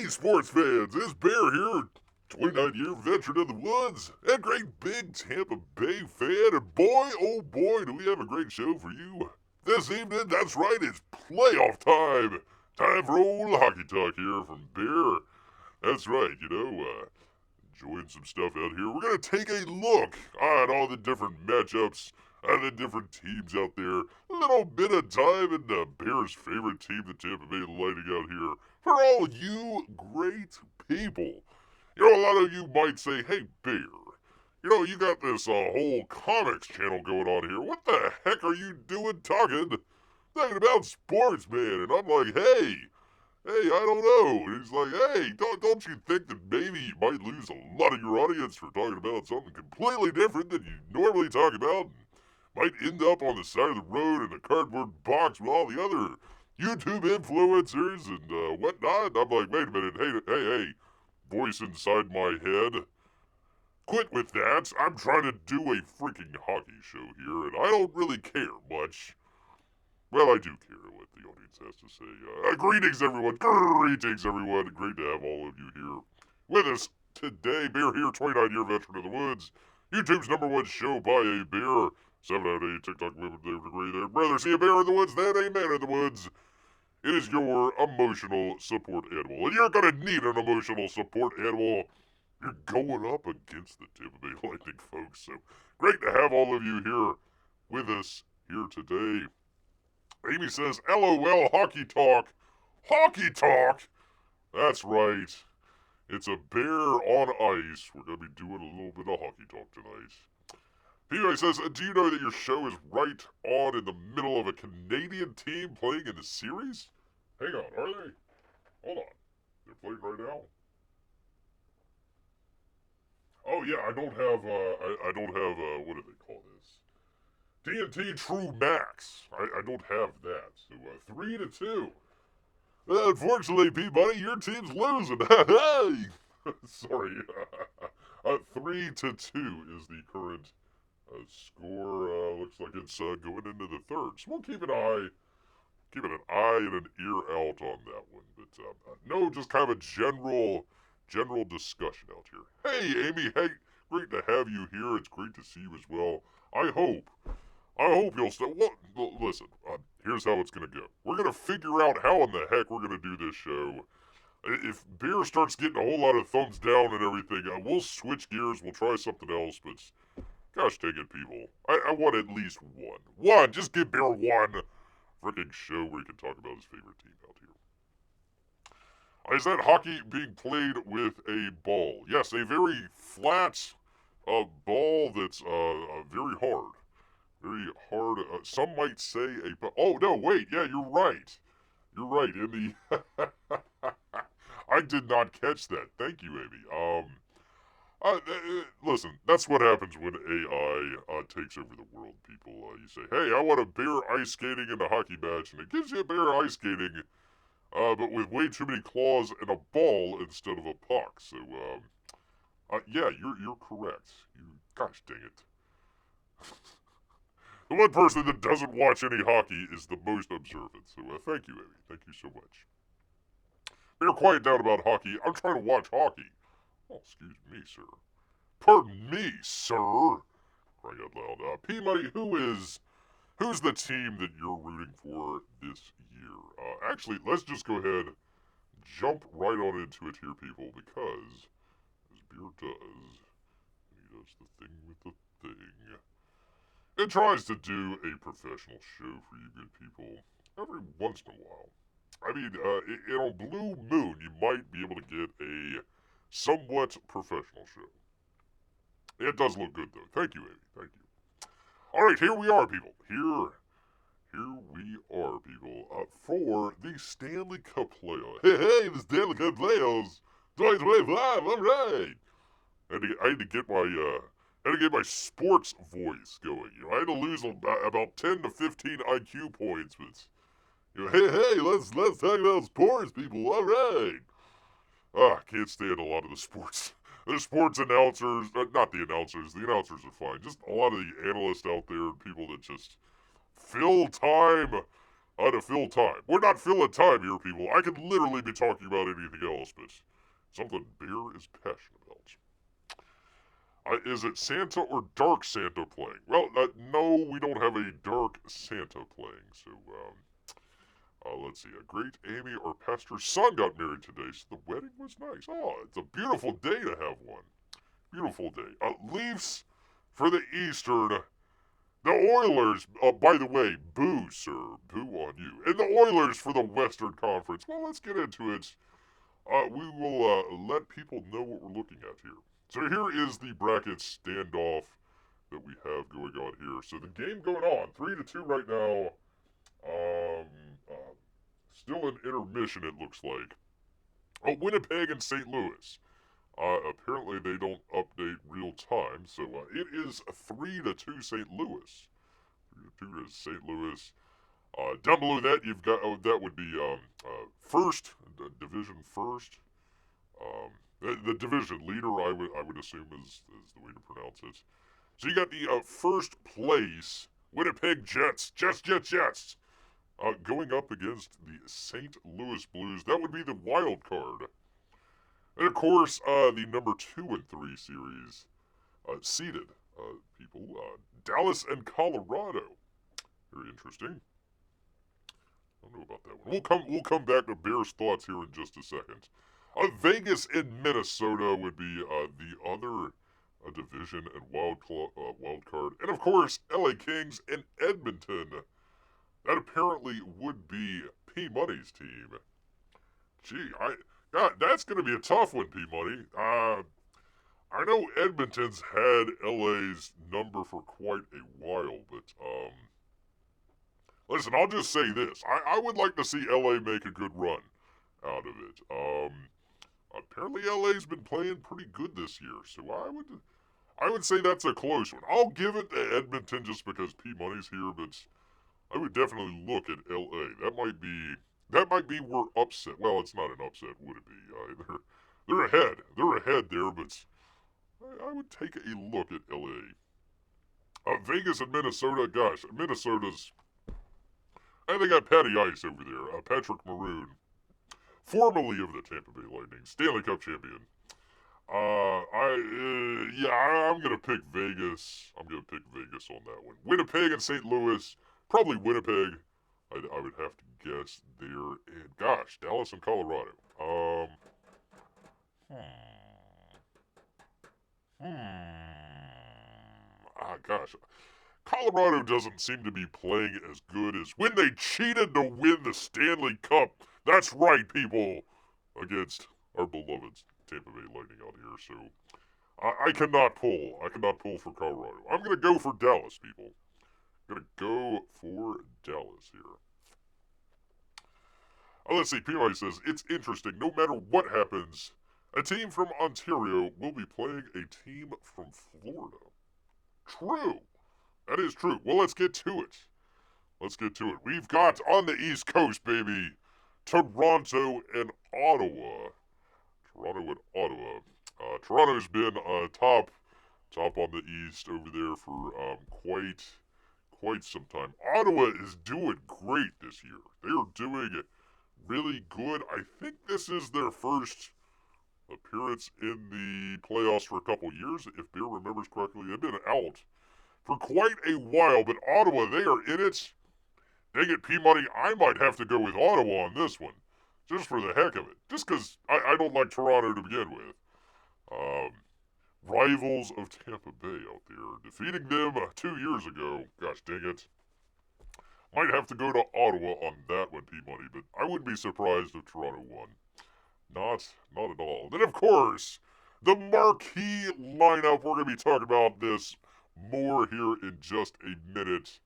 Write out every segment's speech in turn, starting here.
Hey, sports fans, it's Bear here, 29-year veteran of the woods, and great big Tampa Bay fan, and boy, oh boy, do we have a great show for you. This evening, that's right, it's playoff time. Time for old hockey talk here from Bear. That's right, enjoying some stuff out here. We're going to take a look at all the different matchups and the different teams out there. A little bit of time in the Bears' favorite team, the Tampa Bay Lightning, out here. For all you great people. A lot of you might say, hey, Bear, you got this whole comics channel going on here. What the heck are you doing talking about sports, man? And I'm like, hey, I don't know. And he's like, hey, don't you think that maybe you might lose a lot of your audience for talking about something completely different than you normally talk about? And might end up on the side of the road in a cardboard box with all the other YouTube influencers and whatnot. I'm like, wait a minute, hey, voice inside my head. Quit with that. I'm trying to do a freaking hockey show here, and I don't really care much. Well, I do care what the audience has to say. Greetings, everyone. Greetings, everyone. Great to have all of you here with us today. Bear here, 29-year veteran of the woods. YouTube's #1 show by a bear. 7 out of 8 TikTok women, David agree there. Rather see a bear in the woods than a man in the woods. It is your emotional support animal. And you're going to need an emotional support animal. You're going up against the Tampa Bay Lightning, folks. So great to have all of you here with us here today. Amy says, LOL, hockey talk. Hockey talk? That's right. It's a bear on ice. We're going to be doing a little bit of hockey talk tonight. PJ says, do you know that your show is right on in the middle of a Canadian team playing in a series? Hang on, are they? Hold on. They're playing right now? Oh yeah, I don't have, what do they call this? TNT True Max. I don't have that. So, 3-2. Unfortunately, Peabody, your team's losing. Hey! Sorry. 3-2 is the current score. Looks like it's going into the third. So we'll keep an eye and an ear out on that one. But no, just kind of a general discussion out here. Hey, Amy. Hey, great to have you here. It's great to see you as well. I hope you'll stay. Well, listen. Here's how it's gonna go. We're gonna figure out how in the heck we're gonna do this show. If Bear starts getting a whole lot of thumbs down and everything, we'll switch gears. We'll try something else. But gosh dang it, people. I want at least one. One. Just give Bear one freaking show where he can talk about his favorite team out here. Is that hockey being played with a ball? Yes, a very flat ball that's very hard. Very hard. Some might say oh, no, wait. Yeah, you're right. You're right. In the... I did not catch that. Thank you, Amy. Listen, that's what happens when AI takes over the world, people. You say, hey, I want a bear ice skating in a hockey match, and it gives you a bear ice skating, but with way too many claws and a ball instead of a puck. So, yeah, you're correct. Gosh dang it. The one person that doesn't watch any hockey is the most observant. So, thank you, Amy. Thank you so much. Bear, quiet down about hockey. I'm trying to watch hockey. Oh, excuse me, sir. Pardon me, sir. Crying out loud. P-Money, who's the team that you're rooting for this year? Actually, let's just go ahead, jump right on into it here, people, because as Beer does, he does the thing with the thing. It tries to do a professional show for you good people every once in a while. I mean, in a blue moon, you might be able to get a somewhat professional show. It does look good, though. Thank you, Amy. Thank you. All right, here we are, people. Here we are, people, for the Stanley Cup playoffs. Hey, the Stanley Cup playoffs. 2025, all right. I had to get my sports voice going. I had to lose about 10 to 15 IQ points, but hey, let's talk about sports, people. All right. I can't stand a lot of the sports announcers. Not the announcers. The announcers are fine. Just a lot of the analysts out there, people that just fill time to fill time. We're not filling time here, people. I could literally be talking about anything else, but something Bear is passionate about. Is it Santa or Dark Santa playing? Well, no, we don't have a Dark Santa playing, so, let's see. A great Amy, our pastor's son, got married today, so the wedding was nice. Oh, it's a beautiful day to have one. Beautiful day. Leafs for the Eastern. The Oilers, by the way, boo, sir. Boo on you. And the Oilers for the Western Conference. Well, let's get into it. We will let people know what we're looking at here. So here is the bracket standoff that we have going on here. So the game going on, 3-2 right now. Still an intermission, it looks like. Oh, Winnipeg and St. Louis. Apparently they don't update real time, so it is 3-2 St. Louis. 3-2 is St. Louis. Down below that, you've got, that would be first, division first. The division leader, I would assume is the way to pronounce it. So you got the first place Winnipeg Jets, Jets, going up against the St. Louis Blues. That would be the wild card. And of course, the number 2 and 3 series seeded people, Dallas and Colorado. Very interesting. I don't know about that one. We'll come back to Bears thoughts here in just a second. Vegas and Minnesota would be the other division and wild card, and of course, LA Kings and Edmonton. That apparently would be P Money's team. Gee, God, that's going to be a tough one, P Money. I know Edmonton's had LA's number for quite a while, but listen, I'll just say this: I would like to see LA make a good run out of it. Apparently LA's been playing pretty good this year, so I would say that's a close one. I'll give it to Edmonton just because P Money's here, but I would definitely look at LA. That might be where upset. Well, it's not an upset, would it be? They're ahead. They're ahead there, but I would take a look at LA. Vegas and Minnesota. Gosh, Minnesota's. They got Patty Ice over there. Patrick Maroon, formerly of the Tampa Bay Lightning, Stanley Cup champion. I'm gonna pick Vegas. I'm gonna pick Vegas on that one. Winnipeg and St. Louis. Probably Winnipeg. I would have to guess there. And gosh, Dallas and Colorado. Gosh. Colorado doesn't seem to be playing as good as when they cheated to win the Stanley Cup. That's right, people. Against our beloved Tampa Bay Lightning out here. So I cannot pull. I cannot pull for Colorado. I'm going to go for Dallas, people. I'm going to go for Dallas here. Let's see. PI says, it's interesting. No matter what happens, a team from Ontario will be playing a team from Florida. True. That is true. Well, let's get to it. We've got on the East Coast, baby, Toronto and Ottawa. Toronto's been top on the East over there for quite some time. Ottawa is doing great this year. They are doing really good. I think this is their first appearance in the playoffs for a couple years, if Bear remembers correctly. They've been out for quite a while, but Ottawa, they are in it. Dang it, P-Money, I might have to go with Ottawa on this one, just for the heck of it. Just because I don't like Toronto to begin with. Rivals of Tampa Bay out there, defeating them 2 years ago. Gosh dang it. Might have to go to Ottawa on that one, P-Money, but I wouldn't be surprised if Toronto won. Not at all. Then, of course, the marquee lineup. We're going to be talking about this more here in just a minute.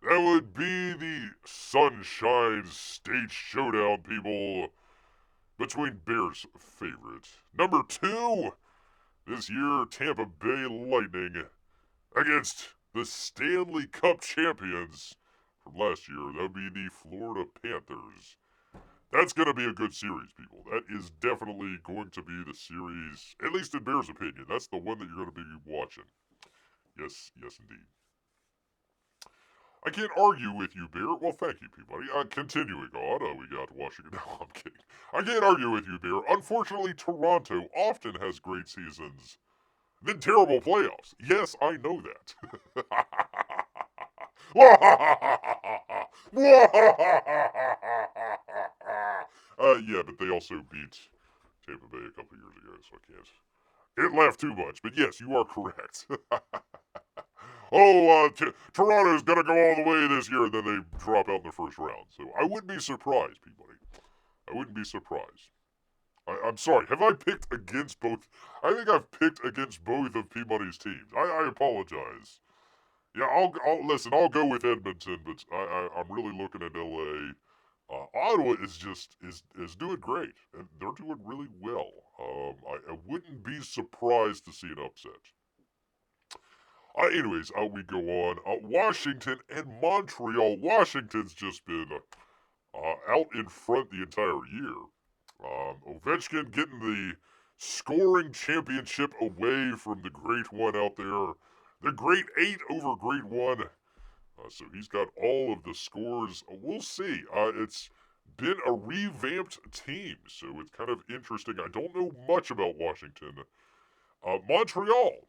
That would be the Sunshine State Showdown, people, between Bears' favorite. Number 2, this year, Tampa Bay Lightning against the Stanley Cup champions from last year. That would be the Florida Panthers. That's going to be a good series, people. That is definitely going to be the series, at least in Bears' opinion. That's the one that you're going to be watching. Yes, indeed. I can't argue with you, Bear. Well, thank you, Peabody. Continuing on, we got Washington. No, I'm kidding. I can't argue with you, Bear. Unfortunately, Toronto often has great seasons, then terrible playoffs. Yes, I know that. Yeah, but they also beat Tampa Bay a couple years ago, so I can't laugh too much. But yes, you are correct. Toronto's gonna go all the way this year, and then they drop out in the first round. So I wouldn't be surprised, Peabody. I wouldn't be surprised. I'm sorry. Have I picked against both? I think I've picked against both of Peabody's teams. I apologize. Yeah, I'll listen. I'll go with Edmonton, but I'm really looking at LA. Ottawa is doing great, and they're doing really well. I wouldn't be surprised to see an upset. Anyways, we go on. Washington and Montreal. Washington's just been out in front the entire year. Ovechkin getting the scoring championship away from the Great One out there. The Great 8 over Great 1. So he's got all of the scores. We'll see. It's been a revamped team, so it's kind of interesting. I don't know much about Washington. Montreal,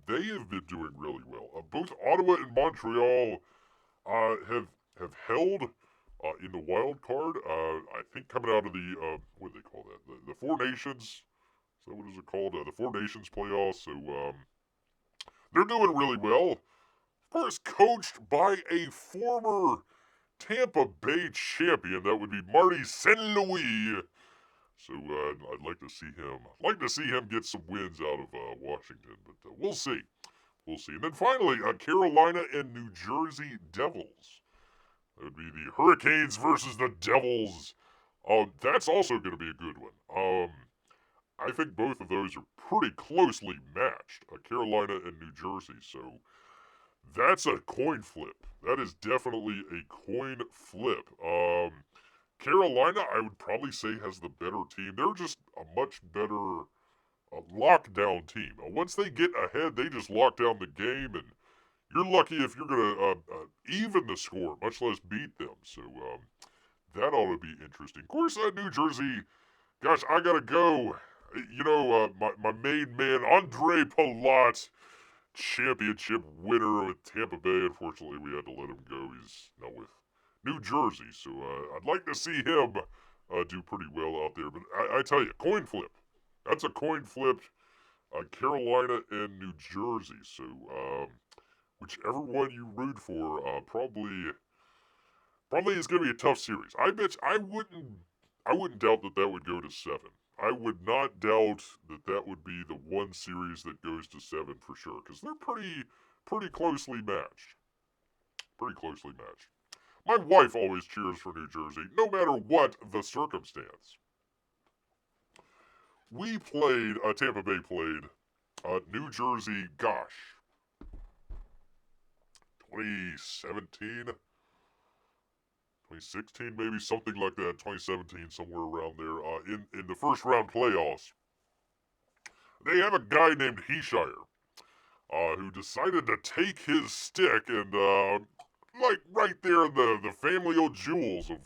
they have been doing really well. Both Ottawa and Montreal have held in the wild card. I think coming out of the what do they call that? The Four Nations. Is that what is it called? The Four Nations playoffs. So they're doing really well. Of course, coached by a former Tampa Bay champion. That would be Marty St. Louis. So I'd like to see him. Get some wins out of Washington, but we'll see. We'll see. And then finally, Carolina and New Jersey Devils. That would be the Hurricanes versus the Devils. That's also going to be a good one. I think both of those are pretty closely matched. Carolina and New Jersey. So that's a coin flip. That is definitely a coin flip. Carolina, I would probably say, has the better team. They're just a much better lockdown team. Once they get ahead, they just lock down the game, and you're lucky if you're going to even the score, much less beat them. So that ought to be interesting. Of course, New Jersey, gosh, I got to go. You know, my main man, Andre Palat, championship winner with Tampa Bay. Unfortunately, we had to let him go. He's now with New Jersey, so I'd like to see him do pretty well out there. But I tell you, coin flip. That's a coin flip. Carolina and New Jersey. So whichever one you root for, probably is going to be a tough series. I bet I wouldn't doubt that would go to 7. I would not doubt that would be the one series that goes to 7 for sure, because they're pretty closely matched. Pretty closely matched. My wife always cheers for New Jersey, no matter what the circumstance. We played, Tampa Bay played, New Jersey, gosh, 2017, 2016 maybe, something like that, 2017, somewhere around there, in the first round playoffs. They have a guy named Heeshire, who decided to take his stick and, like right there in the family jewels of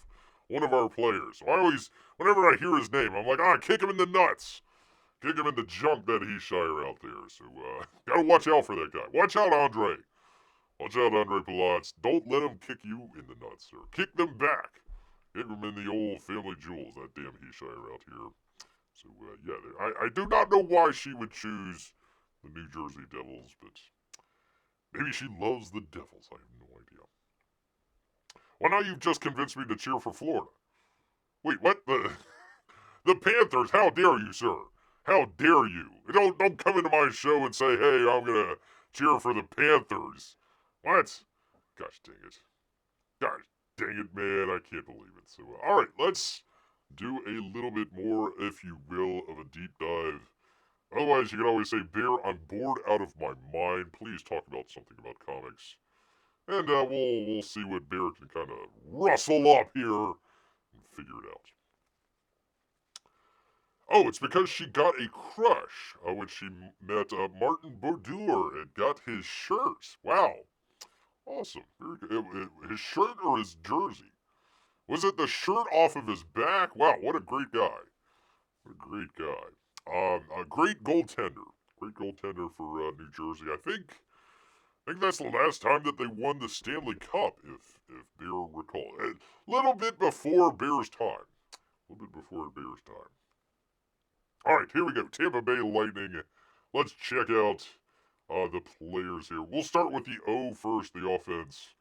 one of our players. So I always, whenever I hear his name, I'm like, kick him in the nuts. Kick him in the junk that Heeshire out there. So, gotta watch out for that guy. Watch out, Andre. Watch out, Andre Palatz. Don't let him kick you in the nuts, sir. Kick them back. Kick them in the old family jewels, that damn Heeshire out here. So, yeah, I do not know why she would choose the New Jersey Devils, but maybe she loves the Devils. I have no idea. Well, now you've just convinced me to cheer for Florida. Wait, what? The Panthers? How dare you, sir? How dare you? Don't come into my show and say, hey, I'm going to cheer for the Panthers. What? Gosh dang it. Gosh dang it, man. I can't believe it. So, all right, let's do a little bit more, if you will, of a deep dive. Otherwise, you can always say, Bear, I'm bored out of my mind. Please talk about something about comics. And we'll see what Bear can kind of rustle up here and figure it out. Oh, it's because she got a crush when she met Martin Brodeur and got his shirt. Wow. Awesome. Very good. His shirt or his jersey? Was it the shirt off of his back? Wow, what a great guy. What a great guy. A great goaltender. Great goaltender for New Jersey. I think that's the last time that they won the Stanley Cup, if Bear recall. A little bit before Bears time. A little bit before Bears time. All right, here we go. Tampa Bay Lightning. Let's check out the players here. We'll start with the O first, the offense.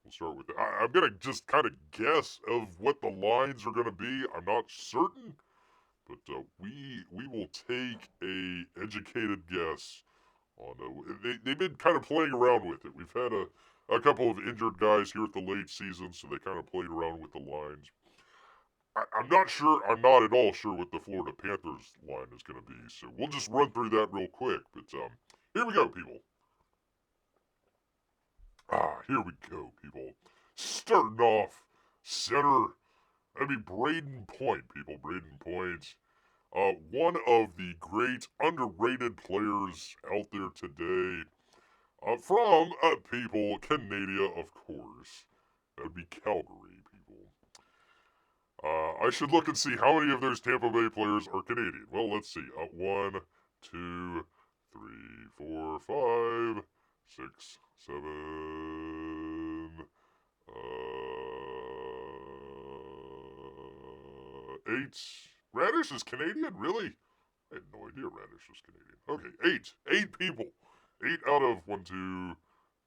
We'll start with that. I'm going to just kind of guess of what the lines are going to be. I'm not certain, but we will take a educated guess on they've been kind of playing around with it. We've had a couple of injured guys here at the late season, so they kind of played around with the lines. I'm not sure. I'm not at all sure what the Florida Panthers line is going to be. So we'll just run through that real quick. But here we go, people. Here we go, people. Starting off center. That'd be Braden Point, people. Braden Point. One of the great underrated players out there today. From people, Canada, of course. That'd be Calgary, people. I should look and see how many of those Tampa Bay players are Canadian. Well, let's see. 1, 2, 3, 4, 5, 6, 7, 8. Radish is Canadian? Really? I had no idea Radish was Canadian. Okay, 8. 8 people. 8 out of 1, 2,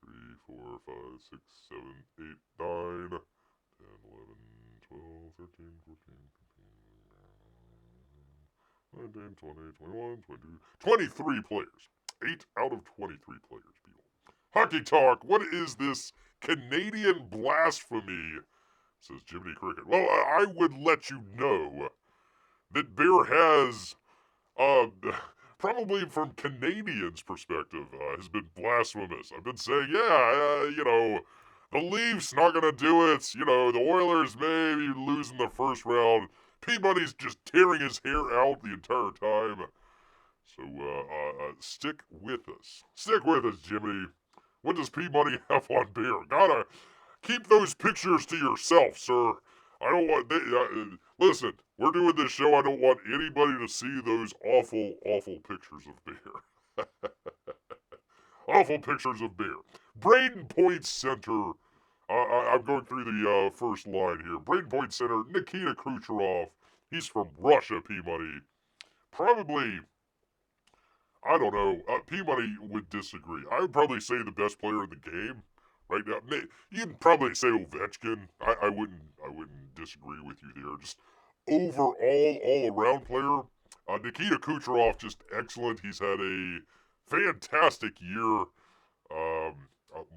3, 4, 5, 6, 7, 8, 9, 10, 11, 12, 13, 14, 15, 19, 20, 21, 22, 23 players. 8 out of 23 players, people. Hockey Talk, what is this Canadian blasphemy? Says Jiminy Cricket. Well, I would let you know that Bear has, probably from Canadians' perspective, has been blasphemous. I've been saying, the Leafs not gonna do it. The Oilers may be losing the first round. Peabody's just tearing his hair out the entire time. So, stick with us. Stick with us, Jimmy. What does Peabody have on Bear? Gotta keep those pictures to yourself, sir. I don't want... listen, we're doing this show. I don't want anybody to see those awful, awful pictures of Bear. Awful pictures of Bear. Braden Point Center. I'm going through the first line here. Braden Point Center, Nikita Kucherov. He's from Russia, Peabody. Probably, I don't know. Peabody would disagree. I would probably say the best player in the game right now. You'd probably say Ovechkin. I wouldn't disagree with you there. Just overall, all-around player. Nikita Kucherov, just excellent. He's had a fantastic year.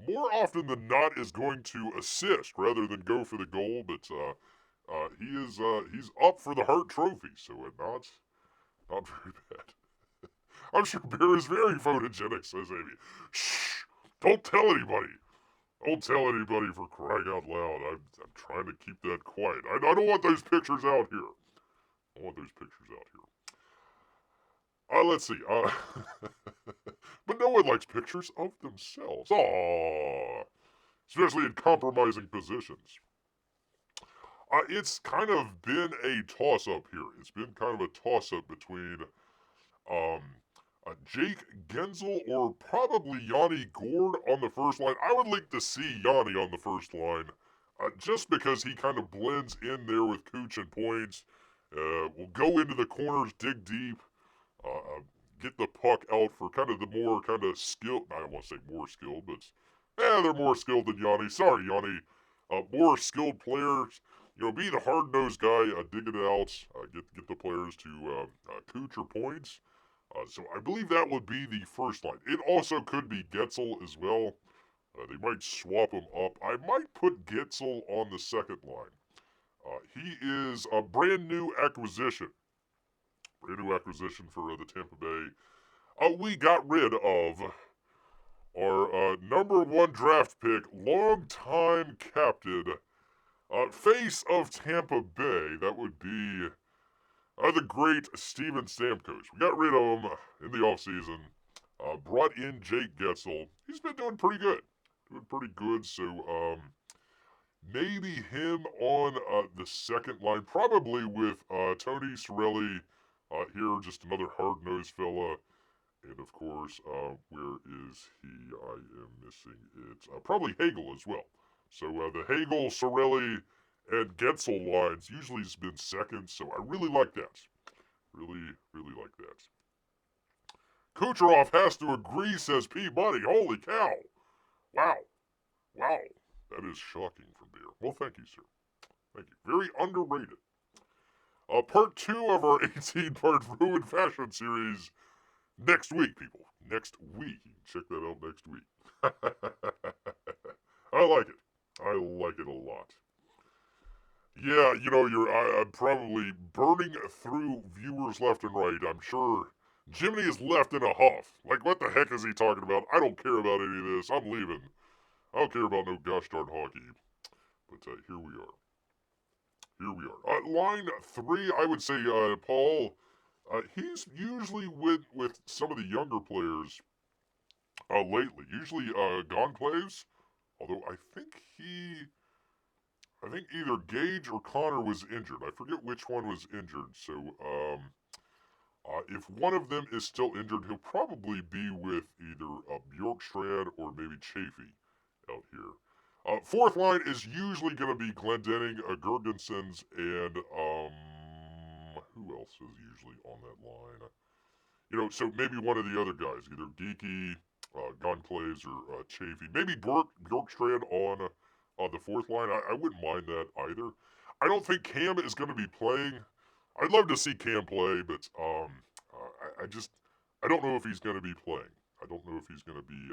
More often than not is going to assist rather than go for the goal, but he's up for the Hart Trophy, so not very bad. I'm sure Bear is very photogenic, says Amy. Shh! Don't tell anybody. Don't tell anybody, for crying out loud. I'm trying to keep that quiet. I don't want those pictures out here. I want those pictures out here. Let's see. But no one likes pictures of themselves. Aww. Especially in compromising positions. It's kind of been a toss-up here. It's been kind of a toss-up between Jake Gensel or probably Yanni Gourde on the first line. I would like to see Yanni on the first line, just because he kind of blends in there with Cooch and Points. Will go into the corners, dig deep, get the puck out for kind of the more kind of skilled. I don't want to say more skilled, but they're more skilled than Yanni. Sorry, Yanni. More skilled players. Be the hard-nosed guy, dig it out, get the players to Cooch or Points. So I believe that would be the first line. It also could be Getzel as well. They might swap him up. I might put Getzel on the second line. He is a brand new acquisition. Brand new acquisition for the Tampa Bay. We got rid of our number 1 draft pick, longtime captain, face of Tampa Bay. That would be the great Steven Stamkos. We got rid of him in the offseason. Brought in Jake Getzel. He's been doing pretty good. Doing pretty good. So, maybe him on the second line, probably with Tony Sorelli here, just another hard-nosed fella. And of course, where is he? I am missing it. Probably Hagel as well. So the Hagel, Sorelli, and Getzel lines usually has been second, so I really like that. Really, really like that. Kucherov has to agree, says P. Buddy. Holy cow. Wow. Wow. That is shocking from Bear. Well, thank you, sir. Thank you. Very underrated. Part 2 of our 18-part Ruined Fashion series next week, people. Next week. You can check that out next week. I like it. I like it a lot. Yeah, you know, I'm probably burning through viewers left and right. I'm sure Jiminy is left in a huff. Like, what the heck is he talking about? I don't care about any of this. I'm leaving. I don't care about no gosh darn hockey. But here we are. Here we are. Line 3, I would say, Paul, he's usually with some of the younger players lately. Usually Gonclaves, although I think either Gage or Connor was injured. I forget which one was injured. So if one of them is still injured, he'll probably be with either Bjorkstrand or maybe Chafee out here. Fourth line is usually going to be Glendening, Gergensons, and who else is usually on that line? You know, so maybe one of the other guys, either Geeky, Gonclaves, or Chafee. Maybe Bjorkstrand on the fourth line. I wouldn't mind that either. I don't think Cam is going to be playing. I'd love to see Cam play, but I don't know if he's going to be playing. I don't know if he's going to be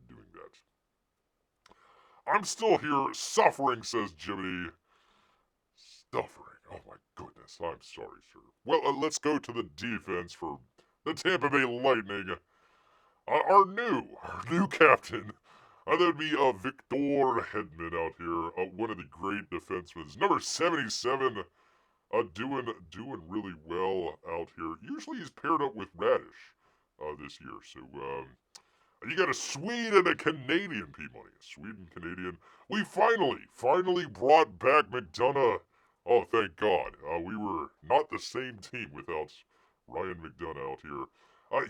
doing that. I'm still here suffering, says Jiminy. Suffering. Oh my goodness. I'm sorry, sir. Well, let's go to the defense for the Tampa Bay Lightning. Our new captain. That would be Victor Hedman out here, one of the great defensemen. Number 77, doing really well out here. Usually he's paired up with Radish this year. So you got a Swede and a Canadian, P-Money. A Swede and Canadian. We finally brought back McDonough. Oh, thank God. We were not the same team without Ryan McDonough out here.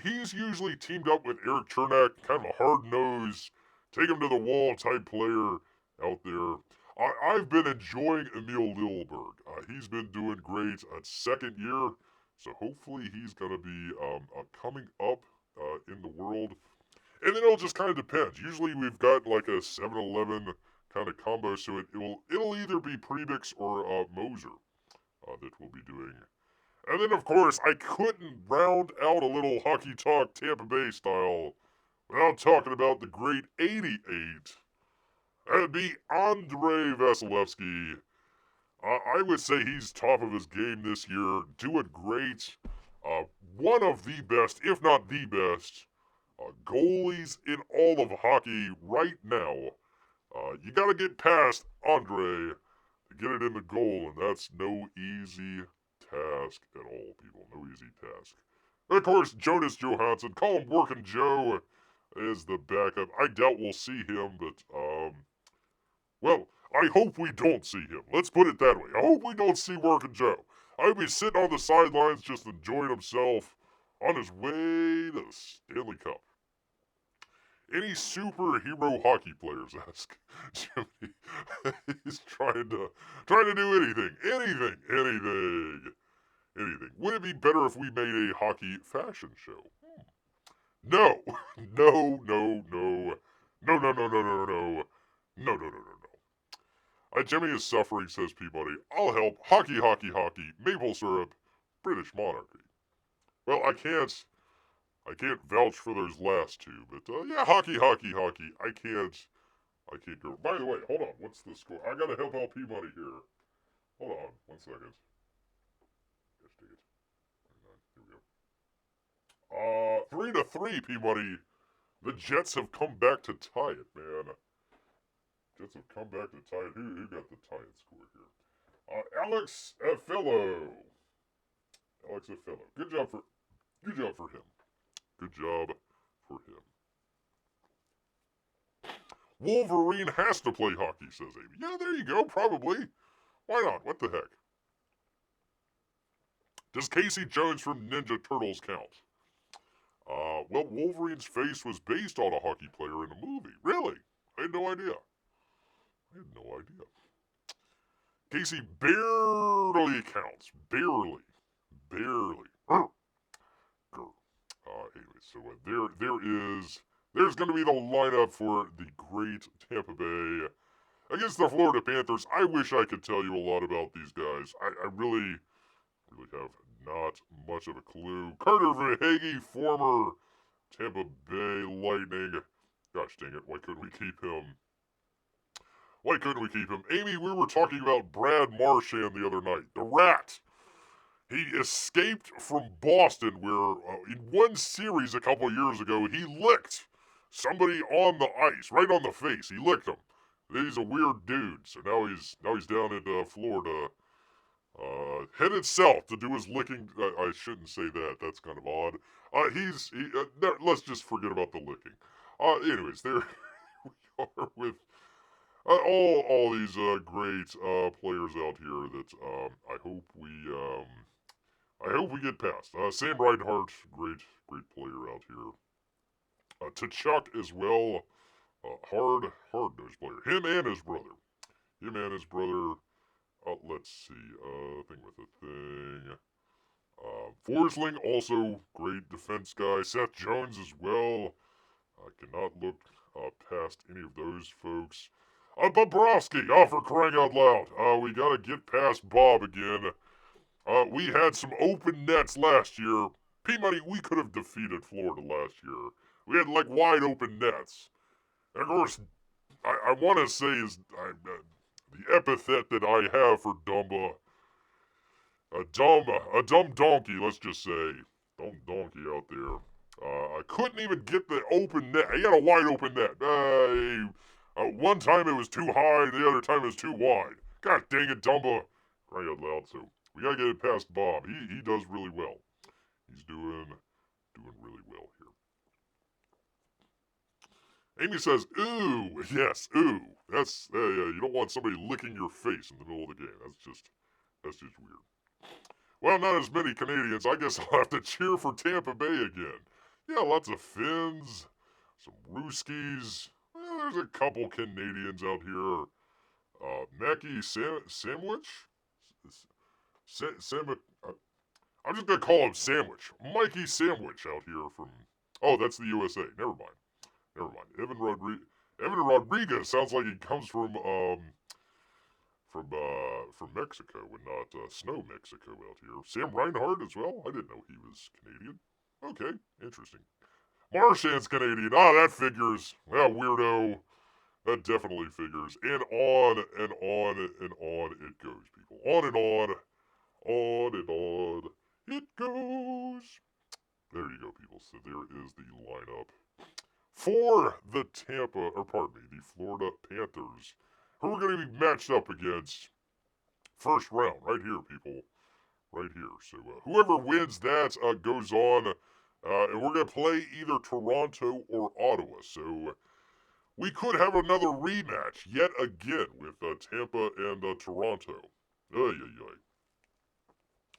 He's usually teamed up with Eric Chernak, kind of a hard-nosed, take him to the wall type player out there. I've been enjoying Emil Lilleberg. He's been doing great at second year, so hopefully he's going to be coming up in the world. And then it'll just kind of depend. Usually we've got like a 7-11 kind of combo, so it'll either be Prebix or Moser that we'll be doing. And then, of course, I couldn't round out a little hockey talk Tampa Bay style without talking about the great 88. That'd be Andrei Vasilevsky. I would say he's top of his game this year, doing great. One of the best, if not the best, goalies in all of hockey right now. You got to get past Andre to get it in the goal, and that's no easy task at all, people. No easy task. Of course, Jonas Johansson, call him Working Joe, is the backup. I doubt we'll see him, but, well, I hope we don't see him. Let's put it that way. I hope we don't see Working Joe. I hope he's sitting on the sidelines just enjoying himself on his way to the Stanley Cup. Any superhero hockey players, ask Jimmy. He's trying to do anything. Would it be better if we made a hockey fashion show? No. Jimmy is suffering, says Peabody. I'll help. Hockey. Maple syrup. British monarchy. Well, I can't vouch for those last two, but yeah, hockey. I can't go. By the way, hold on. What's the score? I gotta help out Peabody here. Hold on, 1 second. Gosh dang it. Here we go. 3-3, Peabody. The Jets have come back to tie it, man. Jets have come back to tie it. Who got the tie-it score here? Alex Fellow. Good job for him. Wolverine has to play hockey, says Amy. Yeah, there you go, probably. Why not? What the heck? Does Casey Jones from Ninja Turtles count? Well, Wolverine's face was based on a hockey player in a movie. Really? I had no idea. Casey barely counts. Barely. Grrrr. Anyway, so there's going to be the lineup for the great Tampa Bay against the Florida Panthers. I wish I could tell you a lot about these guys. I really have not much of a clue. Carter Verhaeghe, former Tampa Bay Lightning. Gosh dang it, why couldn't we keep him? Amy, we were talking about Brad Marchand the other night. The Rat. He escaped from Boston where, in one series a couple years ago, he licked somebody on the ice, right on the face. He licked him. He's a weird dude. So now he's down in Florida, headed south to do his licking. I shouldn't say that. That's kind of odd. Let's just forget about the licking. Anyways, there we are with all these great players out here that I hope we get past. Sam Reinhart, great player out here. T'Chuk as well, hard-nosed player. Him and his brother. Let's see. Thing with a thing. Forsling, also great defense guy. Seth Jones as well. I cannot look past any of those folks. Bobrovsky, for crying out loud. We gotta get past Bob again. We had some open nets last year. P-Money, we could have defeated Florida last year. We had, like, wide open nets. And, of course, I want to say is the epithet that I have for Dumba. A dumb donkey, let's just say. Dumb donkey out there. I couldn't even get the open net. He had a wide open net. One time it was too high, the other time it was too wide. God dang it, Dumba. Crying out loud, so we gotta get it past Bob. He does really well. He's doing really well here. Amy says, ooh, yes, ooh. That's, you don't want somebody licking your face in the middle of the game. That's just weird. Well, not as many Canadians. I guess I'll have to cheer for Tampa Bay again. Yeah, lots of Finns, some Ruskies. Well, there's a couple Canadians out here. Mackie Sandwich? I'm just gonna call him Sandwich. Mikey Sandwich out here from... Oh, that's the USA. Never mind. Evan Rodriguez sounds like he comes from Mexico and not Snow Mexico out here. Sam Reinhart as well? I didn't know he was Canadian. Okay, interesting. Marchand's Canadian. That figures. Well, weirdo. That definitely figures. And on and on and on it goes, people. On and on it goes. There you go, people. So there is the lineup for the Florida Panthers, who are going to be matched up against first round, right here, people. Right here. So whoever wins that goes on, and we're going to play either Toronto or Ottawa. So we could have another rematch yet again with Tampa and Toronto.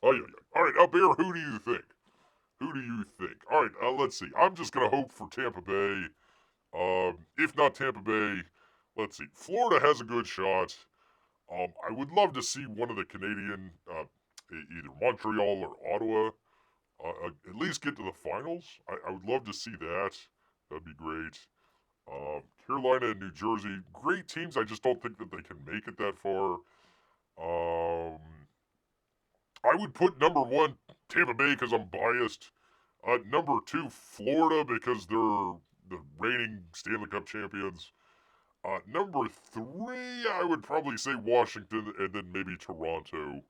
All right, Bear, who do you think? All right, let's see. I'm just going to hope for Tampa Bay. If not Tampa Bay, let's see. Florida has a good shot. I would love to see one of the Canadian, either Montreal or Ottawa, at least get to the finals. I would love to see that. That'd be great. Carolina and New Jersey, great teams. I just don't think that they can make it that far. I would put number 1 Tampa Bay because I'm biased. Number 2 Florida because they're the reigning Stanley Cup champions. Number 3 I would probably say Washington and then maybe Toronto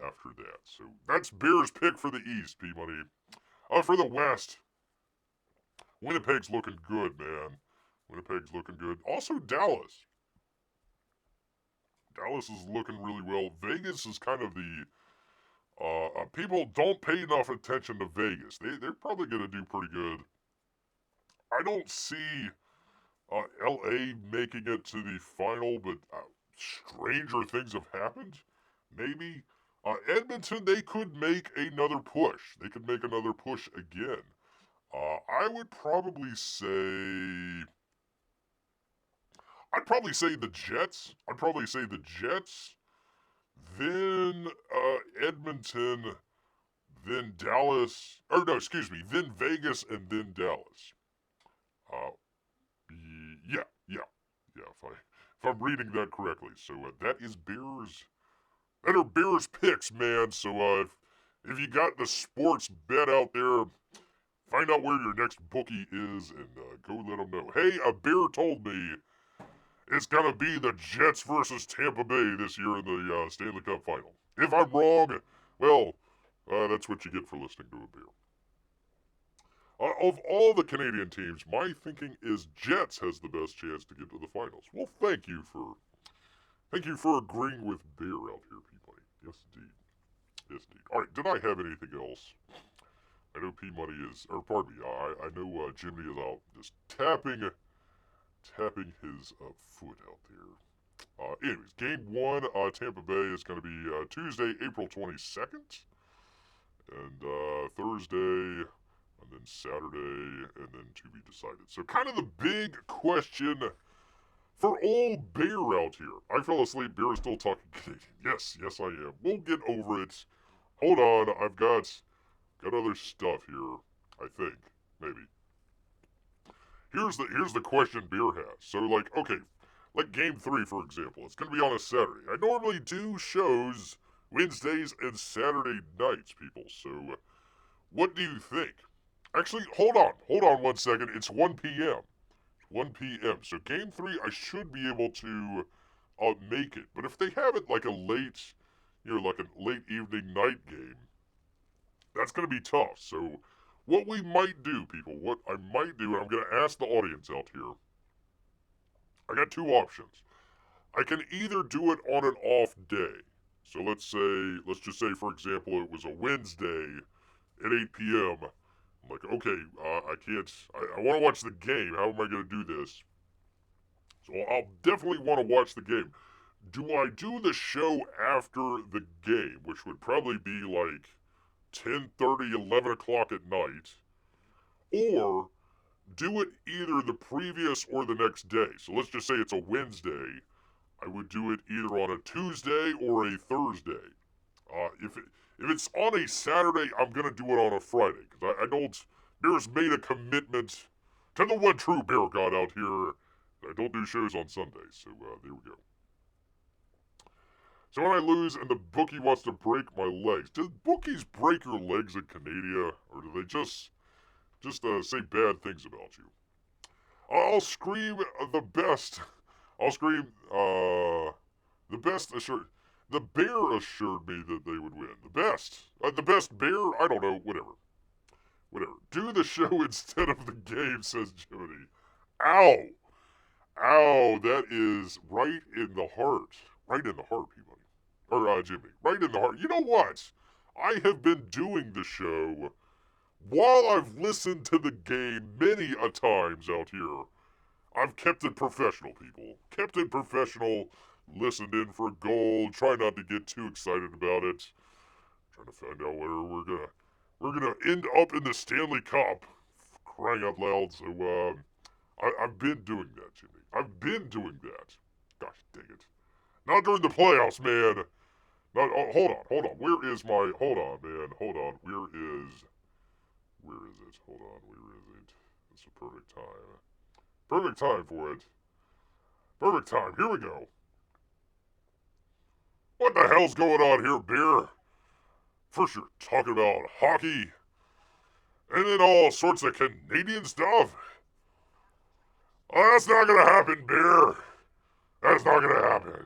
after that. So that's Bears' pick for the East, P-Money. For the West, Winnipeg's looking good, man. Also, Dallas. Dallas is looking really well. Vegas is kind of the... people don't pay enough attention to Vegas. They're probably going to do pretty good. I don't see LA making it to the final, but stranger things have happened. Maybe. Edmonton, they could make another push. They could make another push again. I would probably say. I'd probably say the Jets. I'd probably say the Jets. Then Edmonton. Then Dallas. Or no, excuse me. Then Vegas and then Dallas. Uh, yeah, yeah, yeah. If I'm reading that correctly, so that is Bears. That are Bears picks, man. So if you got the sports bet out there, find out where your next bookie is and go let them know. Hey, a bear told me it's gonna be the Jets versus Tampa Bay this year in the Stanley Cup Final. If I'm wrong, well, that's what you get for listening to a bear. Of all the Canadian teams, my thinking is Jets has the best chance to get to the finals. Well, thank you for agreeing with Bear out here, P-Money. Yes, indeed. Yes, indeed. All right, did I have anything else? I know P-Money is, or pardon me, I know Jimmy is out just tapping his foot out there. Anyways, game one, Tampa Bay is going to be Tuesday, April 22nd, and Thursday, and then Saturday, and then to be decided. So kind of the big question for old Bear out here. I fell asleep. Bear is still talking Canadian. Yes, I am. We'll get over it. Hold on. I've got other stuff here. I think maybe. Here's the question Bear has. So like, okay, like game 3 for example. It's gonna be on a Saturday. I normally do shows Wednesdays and Saturday nights, people. So what do you think? Actually, hold on 1 second. It's 1 p.m. 1 p.m. So game 3, I should be able to make it. But if they have it like a late, like a late evening night game, that's going to be tough. So what we might do, people, what I might do, and I'm going to ask the audience out here, I got 2 options. I can either do it on an off day. So let's just say, for example, it was a Wednesday at 8 p.m. I'm like, okay, I can't, I want to watch the game. How am I going to do this? So I'll definitely want to watch the game. Do I do the show after the game, which would probably be like 10:30, 11 o'clock at night, or do it either the previous or the next day? So let's just say it's a Wednesday. I would do it either on a Tuesday or a Thursday. If it's on a Saturday, I'm going to do it on a Friday. Because I don't... Bear's made a commitment to the one true Bear God out here. I don't do shows on Sundays. So there we go. So when I lose and the bookie wants to break my legs, do bookies break your legs in Canada? Or do they just say bad things about you? I'll scream the best. I'll scream the best assured... The bear assured me that they would win. The best bear? I don't know, whatever. Do the show instead of the game, says Jody. Ow! Ow, that is right in the heart. Right in the heart, Peabody. Or, Jimmy. Right in the heart. You know what? I have been doing the show while I've listened to the game many a times out here. I've kept it professional, people. Kept it professional. Listened in for a goal. Try not to get too excited about it. Trying to find out where we're gonna end up in the Stanley Cup. Crying out loud. So I've been doing that, Jimmy. I've been doing that. Gosh dang it. Not during the playoffs, man. Not. Oh, hold on. Where is my? Hold on, man. Hold on. Where is it? Hold on. Where is it? It's a perfect time. Perfect time for it. Perfect time. Here we go. What the hell's going on here, Bear? First you're talking about hockey, and then all sorts of Canadian stuff. Oh, that's not gonna happen, Bear. That's not gonna happen.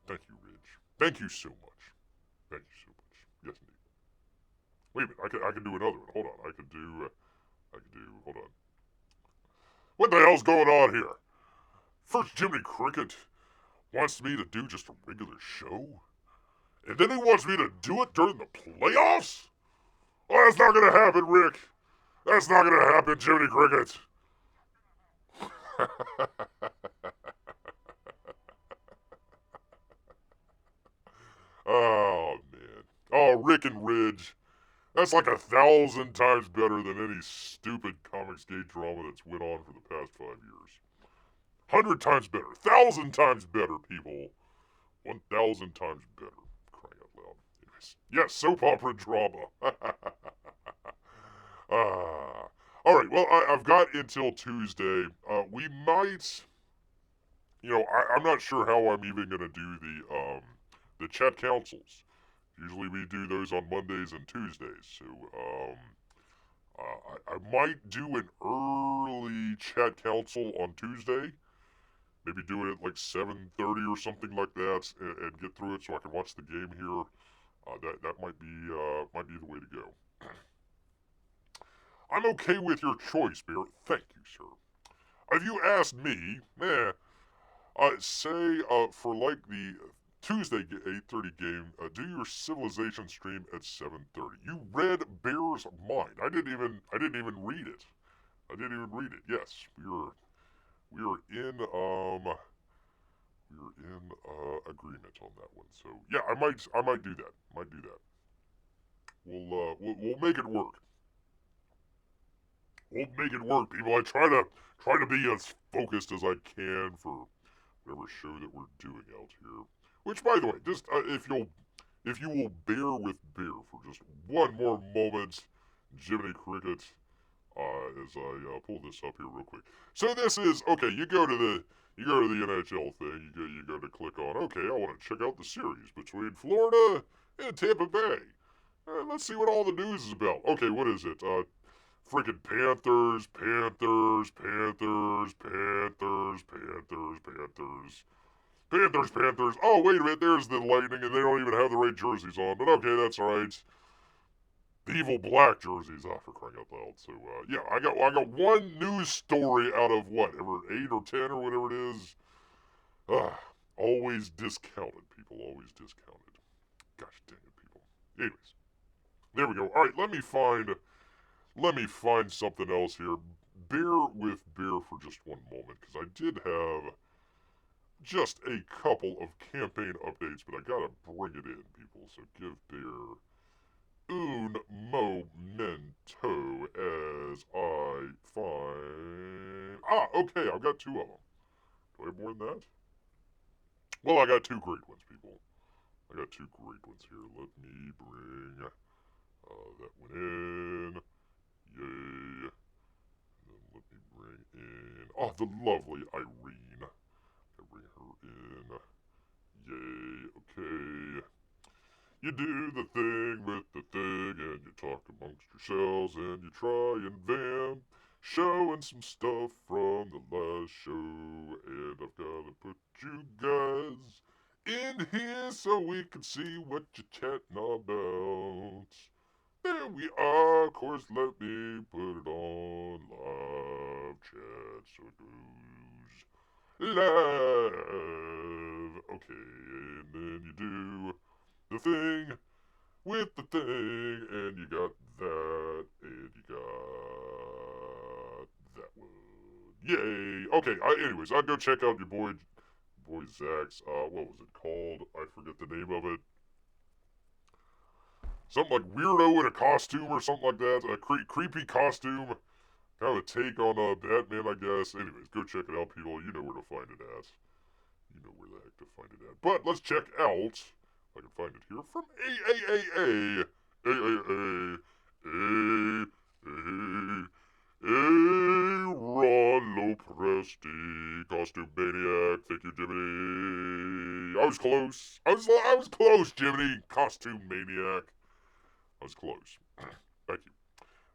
Thank you, Ridge. Thank you so much. Thank you so much. Yes, indeed. Wait a minute. I can do another one. Hold on. I can do. Hold on. What the hell's going on here? First, Jiminy Cricket wants me to do just a regular show, and then he wants me to do it during the playoffs? Oh, that's not gonna happen, Rick. That's not gonna happen, Jiminy Cricket. Oh, man. Oh, Rick and Ridge. That's like 1,000 times better than any stupid Comicsgate drama that's went on for the past 5 years. 100 times better. 1,000 times better, people. 1,000 times better. Crying out loud. Anyways, yes, soap opera drama. All right, well, I've got until Tuesday. We might, I'm not sure how I'm even going to do the chat councils. Usually we do those on Mondays and Tuesdays, so I might do an early chat council on Tuesday. Maybe do it at like 7:30 or something like that, and get through it so I can watch the game here. That might be the way to go. I'm okay with your choice, Bear. Thank you, sir. If you asked me, say for like the Tuesday 8:30 game, do your Civilization stream at 7:30. You read Bear's mind. I didn't even read it. Yes, we are in agreement on that one. So yeah, I might do that. We'll make it work. We'll make it work, people. I try to be as focused as I can for whatever show that we're doing out here. Which, by the way, just if you will bear with Bear for just one more moment, Jiminy Cricket, as I pull this up here real quick. So this is okay. You go to the NHL thing. You go to click on. Okay, I want to check out the series between Florida and Tampa Bay. Let's see what all the news is about. Okay, what is it? Freaking Panthers. Oh, wait a minute, there's the Lightning, and they don't even have the right jerseys on. But okay, that's alright. The evil black jerseys, for crying out loud. So, yeah, I got one news story out of what, ever 8 or 10 or whatever it is. Always discounted, people, always discounted. Gosh dang it, people. Anyways, there we go. Alright, let me find something else here. Bear with Bear for just one moment, because I did have just a couple of campaign updates, but I gotta bring it in, people. So give Bear un momento as I find. Okay, I've got 2 of them. Do I have more than that? Well, I got 2 great ones, people. I got 2 great ones here. Let me bring that one in. Yay. And then let me bring in, the lovely Irene. I bring her in. Yay, okay. You do the thing with the thing, and you talk amongst yourselves, and you try and vamp, showing some stuff from the last show, and I've gotta put you guys in here so we can see what you're chatting about. There we are, of course, let me put it on live chat so it goes live. Okay, and then you do the thing with the thing, and you got that, and you got that one. Yay! Okay, anyways, I'll go check out your boy Zach's, what was it called? I forget the name of it. Something like Weirdo in a Costume or something like that. A creepy costume. Kind of a take on Batman, I guess. Anyways, go check it out, people. You know where to find it at. You know where the heck to find it at. But let's check out, if I can find it here, from Ron Lopresti, Costume Maniac. Thank you, Jiminy. I was close. I was close, Jiminy. Costume Maniac. I was close. Thank you.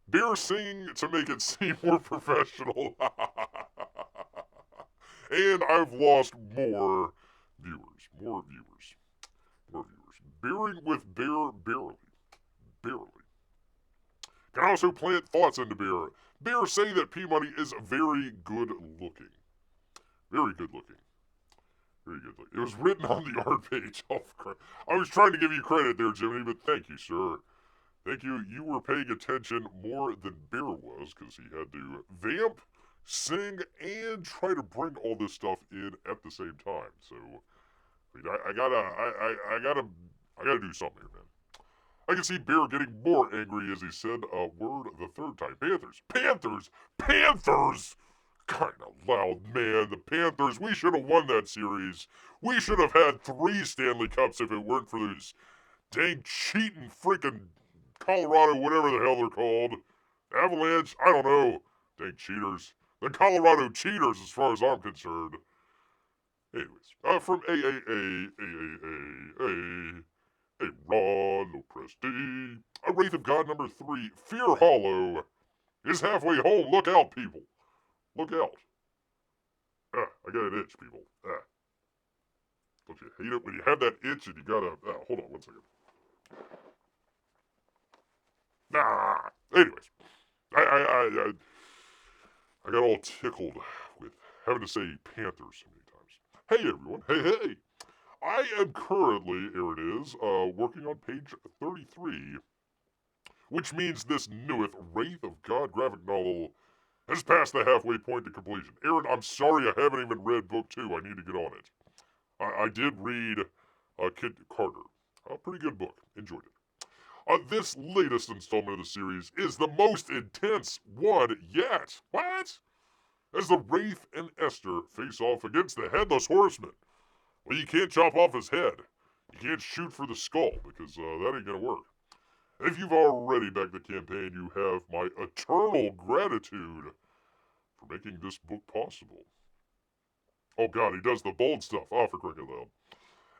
Bear singing to make it seem more professional. And I've lost more viewers. Bearing with Bear barely. Can also plant thoughts into Bear. Bear say that P-Money is very good looking. Very good looking. It was written on the art page. Oh, crap. I was trying to give you credit there, Jimmy, but thank you, sir. Thank you. You were paying attention more than Bear was, because he had to vamp, sing, and try to bring all this stuff in at the same time. So, I mean, I gotta do something here, man. I can see Bear getting more angry as he said a word the third time. Panthers, Panthers, Panthers! Kind of loud, man. The Panthers, we should have won that series. We should have had 3 Stanley Cups if it weren't for those dang cheating freaking Colorado, whatever the hell they're called. Avalanche? I don't know. Dang cheaters. The Colorado cheaters, as far as I'm concerned. Anyways, from a Ron Lopresti, a Wraith of God number 3, Fear Hollow, is halfway home. Look out, people. Look out. I got an itch, people. Don't you hate it when you have that itch and you gotta... hold on one second. Anyways, I got all tickled with having to say Panthers so many times. Hey, everyone. Hey. I am currently, here it is, working on page 33, which means this newest Wraith of God graphic novel has passed the halfway point to completion. Aaron, I'm sorry I haven't even read book 2. I need to get on it. I did read Kid Carter. A pretty good book. Enjoyed it. This latest installment of the series is the most intense one yet. What? As the Wraith and Esther face off against the Headless Horseman. Well, you can't chop off his head. You can't shoot for the skull, because that ain't gonna work. If you've already backed the campaign, you have my eternal gratitude for making this book possible. Oh god, he does the bold stuff. Oh, for crying out loud.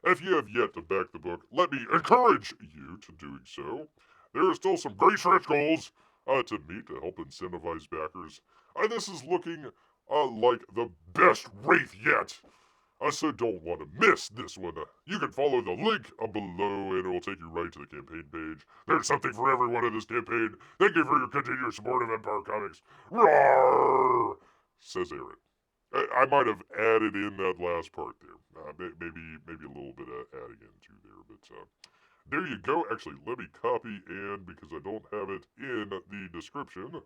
If you have yet to back the book, let me encourage you to doing so. There are still some great stretch goals to meet to help incentivize backers. This is looking like the best Wraith yet. So don't want to miss this one. You can follow the link below and it will take you right to the campaign page. There's something for everyone in this campaign. Thank you for your continued support of Empire Comics. Roar! Says Aaron. I might have added in that last part there. Maybe a little bit of adding into there, but there you go. Actually, let me copy and because I don't have it in the description.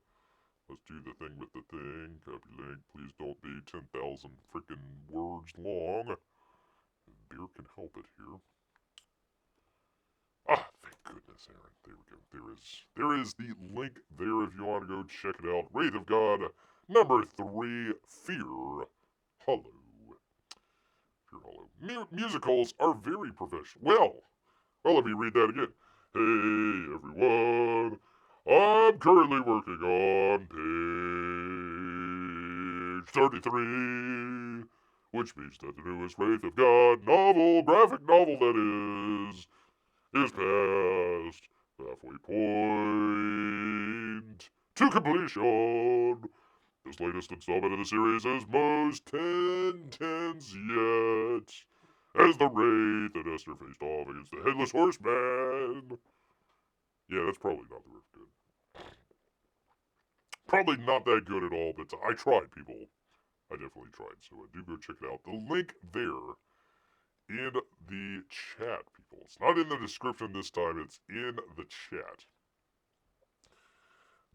Let's do the thing with the thing. Copy link. Please don't be 10,000 freaking words long. Beer can help it here. Thank goodness, Aaron. There we go. There is the link there if you want to go check it out. Wraith of God, number 3, Fear Hollow. Fear Hollow. Musicals are very professional. Well, let me read that again. Hey, everyone. I'm currently working on page 33, which means that the newest Wraith of God novel, graphic novel that is past halfway point to completion. This latest installment of the series is most intense yet, as the Wraith and Esther faced off against the Headless Horseman. Yeah, that's probably not the riff good. Probably not that good at all, but I tried, people. I definitely tried, so do go check it out. The link there in the chat, people. It's not in the description this time, it's in the chat.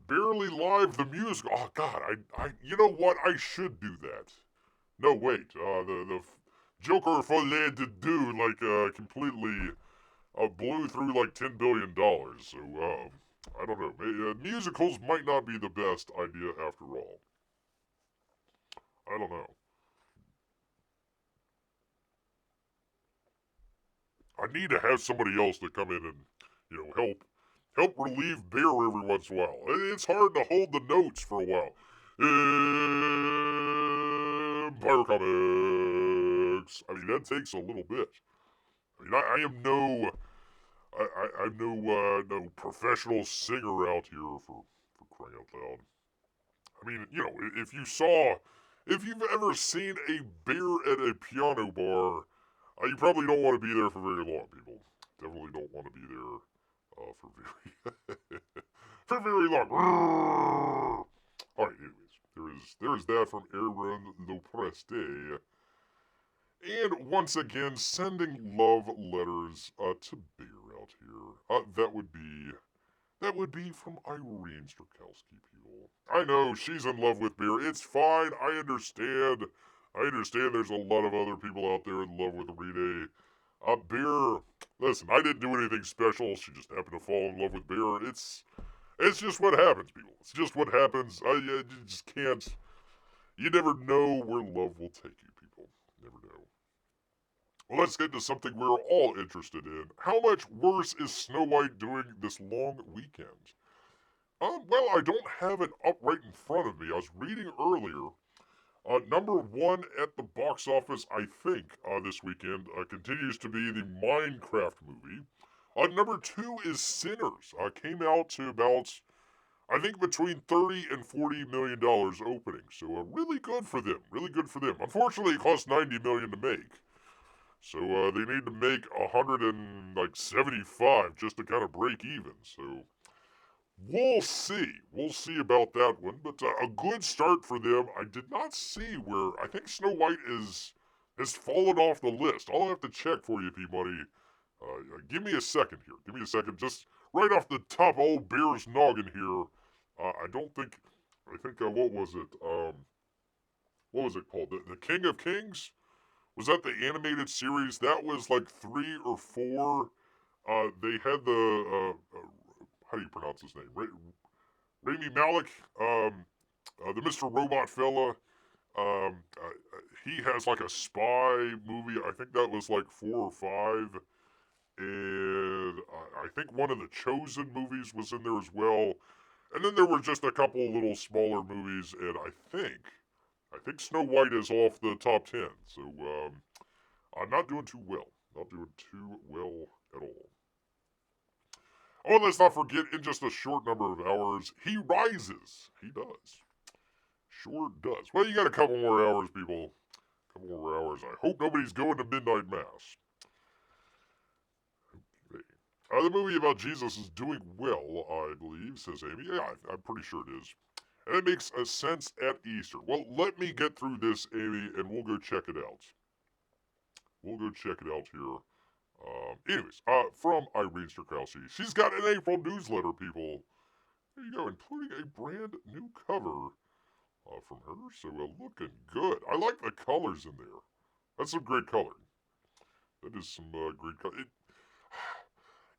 Barely Live the music. Oh, God, you know what? I should do that. No, wait. The Joker Folie de Deux, completely blew through like $10 billion. So, I don't know. Musicals might not be the best idea after all. I don't know. I need to have somebody else to come in and, help relieve Bear every once in a while. It's hard to hold the notes for a while. Empire Comics. I mean, that takes a little bit. I mean, I am I'm no professional singer out here for crying out loud. I mean, if you've ever seen a bear at a piano bar, you probably don't want to be there for very long, people. Definitely don't want to be there for very for very long. All right, anyways, there is that from Aaron Lopresti. And once again, sending love letters to Bear out here. That would be That would be from Irene Strakowski, people. I know, she's in love with beer. It's fine. I understand. I understand there's a lot of other people out there in love with Rene. Beer. Listen, I didn't do anything special. She just happened to fall in love with beer. It's just what happens, people. It's just what happens. You just can't. You never know where love will take you, people. Never know. Well, let's get to something we're all interested in. How much worse is Snow White doing this long weekend? Well, I don't have it up right in front of me. I was reading earlier. Number one at the box office, I think, this weekend continues to be the Minecraft movie. Number two is Sinners. Came out to about, I think, between $30 and $40 million opening. So really good for them. Really good for them. Unfortunately, it cost $90 million to make. So they need to make 175 just to kind of break even. So we'll see. We'll see about that one. But a good start for them. I did not see where I think Snow White has fallen off the list. I'll have to check for you, Peabody. Give me a second here. Give me a second. Just right off the top, old Bear's noggin here. I don't think. I think what was it? What was it called? The King of Kings. Was that the animated series? That was like 3 or 4. They had the how do you pronounce his name? Rami Malek, the Mr. Robot fella. He has like a spy movie. I think that was like 4 or 5. And I think one of the Chosen movies was in there as well. And then there were just a couple little smaller movies. And I think Snow White is off the top 10. So I'm not doing too well. Not doing too well at all. Oh, and let's not forget, in just a short number of hours, he rises. He does. Sure does. Well, you got a couple more hours, people. A couple more hours. I hope nobody's going to midnight mass. Okay. The movie about Jesus is doing well, I believe, says Amy. Yeah, I'm pretty sure it is. And it makes a sense at Easter. Well, let me get through this, Amy, and we'll go check it out. We'll go check it out here. Anyways, from Irene Strakowski. She's got an April newsletter, people. There you go, including a brand new cover from her. So looking good. I like the colors in there. That's some great coloring. That is some great color.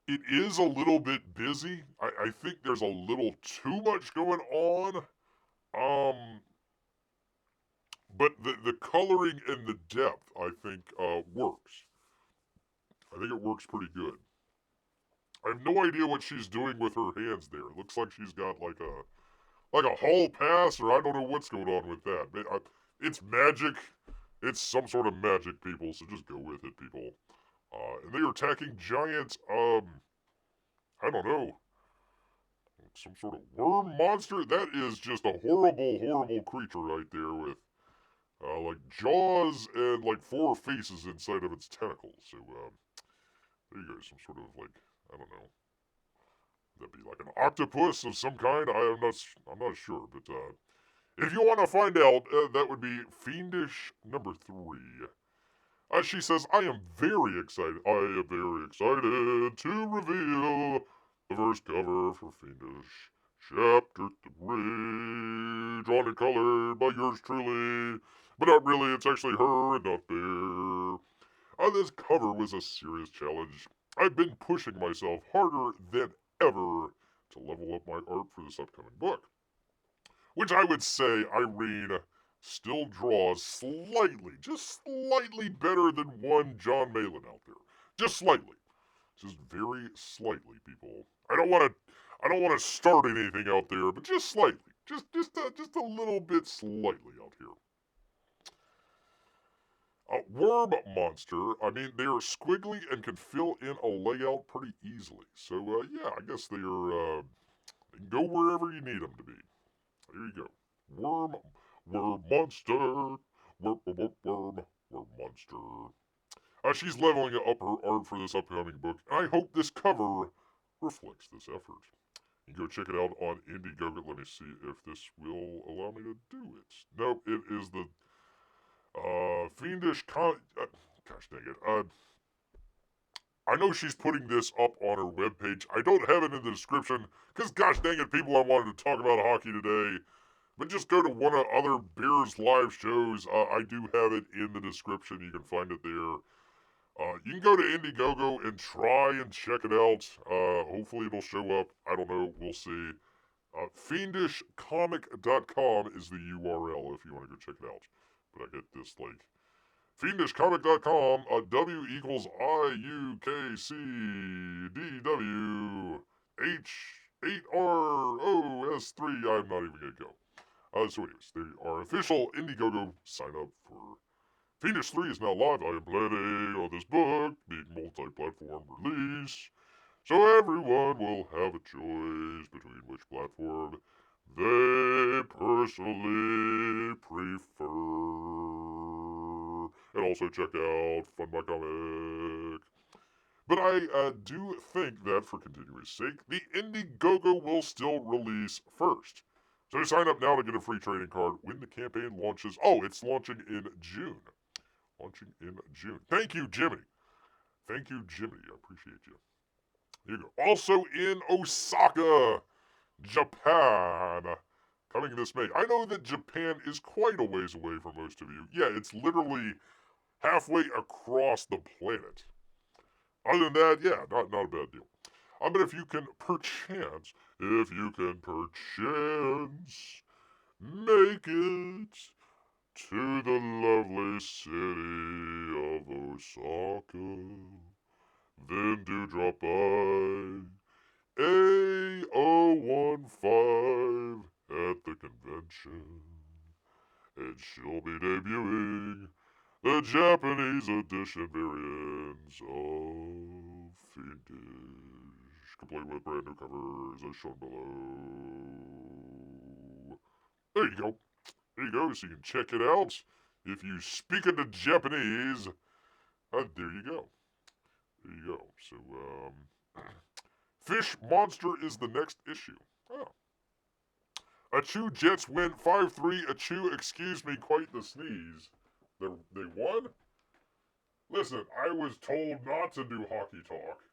It is a little bit busy. I think there's a little too much going on. But the coloring and the depth, I think, works. I think it works pretty good. I have no idea what she's doing with her hands there. It looks like she's got like a hall pass, or I don't know what's going on with that. It's magic. It's some sort of magic, people, so just go with it, people. And they are attacking giant, I don't know, some sort of worm monster? That is just a horrible, horrible creature right there with, like jaws and like 4 faces inside of its tentacles. So, there you go, some sort of like, I don't know. That'd be like an octopus of some kind. I'm not sure, but if you want to find out, that would be Fiendish number 3. She says, I am very excited to reveal the first cover for Fiendish Chapter 3, drawn and colored by yours truly. But not really, it's actually her and not Bear. This cover was a serious challenge. I've been pushing myself harder than ever to level up my art for this upcoming book. Which I would say Irene still draws slightly, just slightly better than one John Malin out there. Just slightly. Just very slightly, people. I don't want to start anything out there, but just slightly. Just a little bit slightly out here. Worm Monster, I mean, they are squiggly and can fill in a layout pretty easily. So, yeah, I guess they can go wherever you need them to be. There you go. Worm Monster. Worm Monster. She's leveling up her art for this upcoming book, and I hope this cover reflects this effort. You can go check it out on Indiegogo. Let me see if this will allow me to do it. Nope, it is the Fiendish gosh dang it. I know she's putting this up on her webpage. I don't have it in the description, because gosh dang it, people, I wanted to talk about hockey today. But just go to one of other Bears live shows. I do have it in the description. You can find it there. You can go to Indiegogo and try and check it out. Hopefully it'll show up. I don't know. We'll see. Fiendishcomic.com is the URL if you want to go check it out. But I get this link. Fiendishcomic.com, W equals IUKCDW H8ROS3. I'm not even going to go. So anyways, they are official Indiegogo sign up for Fiendish 3 is now live. I am planning on this book being multi-platform release, so everyone will have a choice between which platform they personally prefer. And also check out Fund My Comic. But I do think that, for continuity's sake, the Indiegogo will still release first. So sign up now to get a free trading card when the campaign launches. Oh, it's launching in June. Thank you, Jimmy. Thank you, Jimmy. I appreciate you. Here you go. Also in Osaka, Japan. Coming this May. I know that Japan is quite a ways away from most of you. Yeah, it's literally halfway across the planet. Other than that, yeah, not a bad deal. But if you can perchance make it to the lovely city of Osaka, then do drop by A015 at the convention, and she'll be debuting the Japanese edition variants of Fiendish, complete with brand new covers as shown below. There you go. There you go, so you can check it out. If you speak into Japanese, there you go. There you go. So, Fish Monster is the next issue. Oh. Achoo Jets win 5-3. Achoo, excuse me, quite the sneeze. They won? Listen, I was told not to do hockey talk.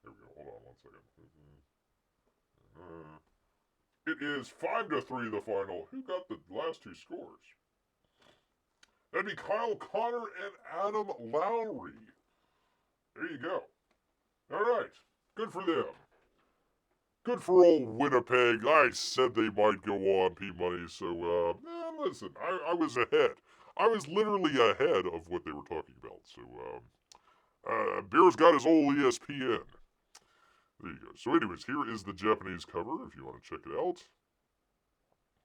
Here we go, hold on 1 second. It is 5-3 the final. Who got the last two scores? That'd be Kyle Connor and Adam Lowry. There you go. All right. Good for them. Good for old Winnipeg. I said they might go on, P-Money, so, listen, I was ahead. I was literally ahead of what they were talking about. So, Bear's got his old ESPN. There you go. So anyways, here is the Japanese cover if you want to check it out.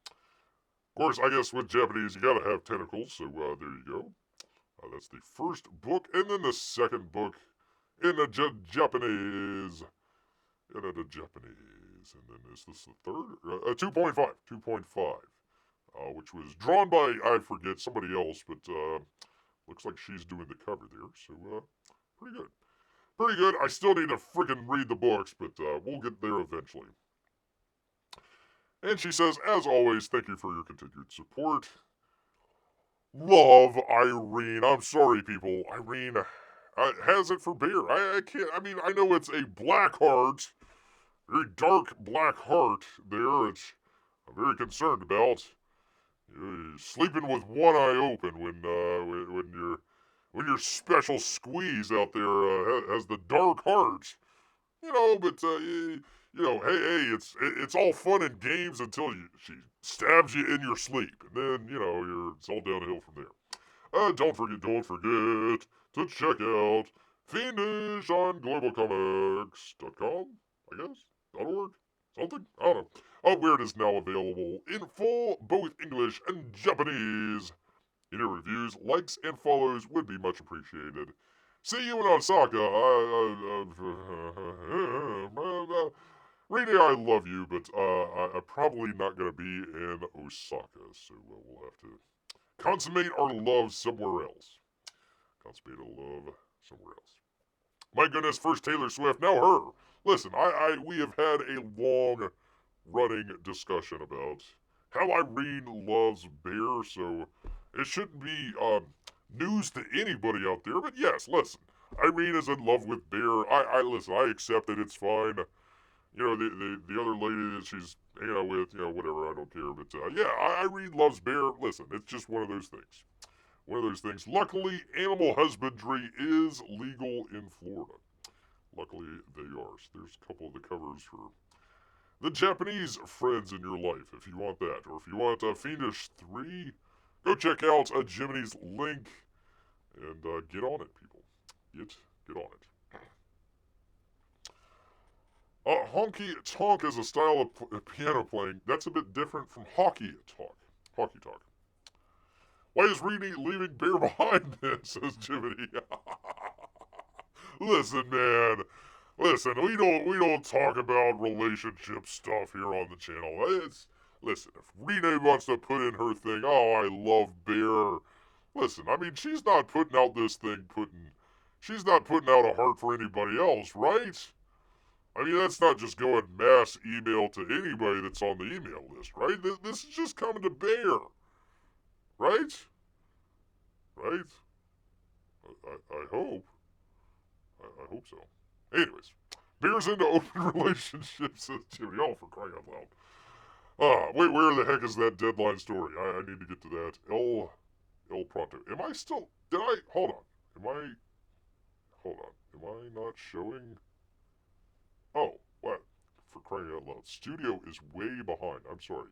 Of course, I guess with Japanese, you gotta have tentacles, so there you go. That's the first book, and then the second book in the Japanese. And then is this the third? 2.5. 2.5. Which was drawn by, I forget, somebody else, but looks like she's doing the cover there, so pretty good. Pretty good. I still need to freaking read the books, but we'll get there eventually. And she says, as always, thank you for your continued support. Love, Irene. I'm sorry, people. Irene has it for beer. I can't. I mean, I know it's a black heart, very dark black heart there. I'm very concerned about. You're sleeping with one eye open when your special squeeze out there has the dark heart. You know, but hey, it's all fun and games until she stabs you in your sleep, and then it's all downhill from there. Don't forget to check out Fiendish on globalcomics.com, I guess, .org, something, I don't know. Where it is now available in full, both English and Japanese. Any reviews, likes, and follows would be much appreciated. See you in Osaka. Really, I love you, but I'm probably not going to be in Osaka, so we'll have to consummate our love somewhere else. My goodness, first Taylor Swift, now her. Listen, we have had a long-running discussion about how Irene loves beer, so it shouldn't be news to anybody out there. But yes, listen, Irene is in love with Bear. I listen. I accept it. It's fine. You know, the other lady that she's hanging out with, you know, whatever. I don't care. But yeah, Irene loves Bear. Listen, it's just one of those things. One of those things. Luckily, animal husbandry is legal in Florida. Luckily, they are. So there's a couple of the covers for the Japanese friends in your life, if you want that. Or if you want Fiendish 3, go check out Jiminy's link and get on it, people. Get on it. Honky tonk is a style of piano playing that's a bit different from hockey talk. Hockey talk. Why is Reedy leaving Bear behind then, says Jiminy. Listen, man. Listen, we don't talk about relationship stuff here on the channel. Listen, if Renee wants to put in her thing, oh, I love Bear. Listen, I mean, she's not putting out she's not putting out a heart for anybody else, right? I mean, that's not just going mass email to anybody that's on the email list, right? This is just coming to Bear, right? Right? I hope. I hope so. Anyways, Bear's into open relationships, says Jimmy. Oh, for crying out loud. Wait, where the heck is that deadline story? I need to get to that. El Pronto. Am I still... Hold on. Hold on. Am I not showing... Oh, what? For crying out loud. Studio is way behind. I'm sorry.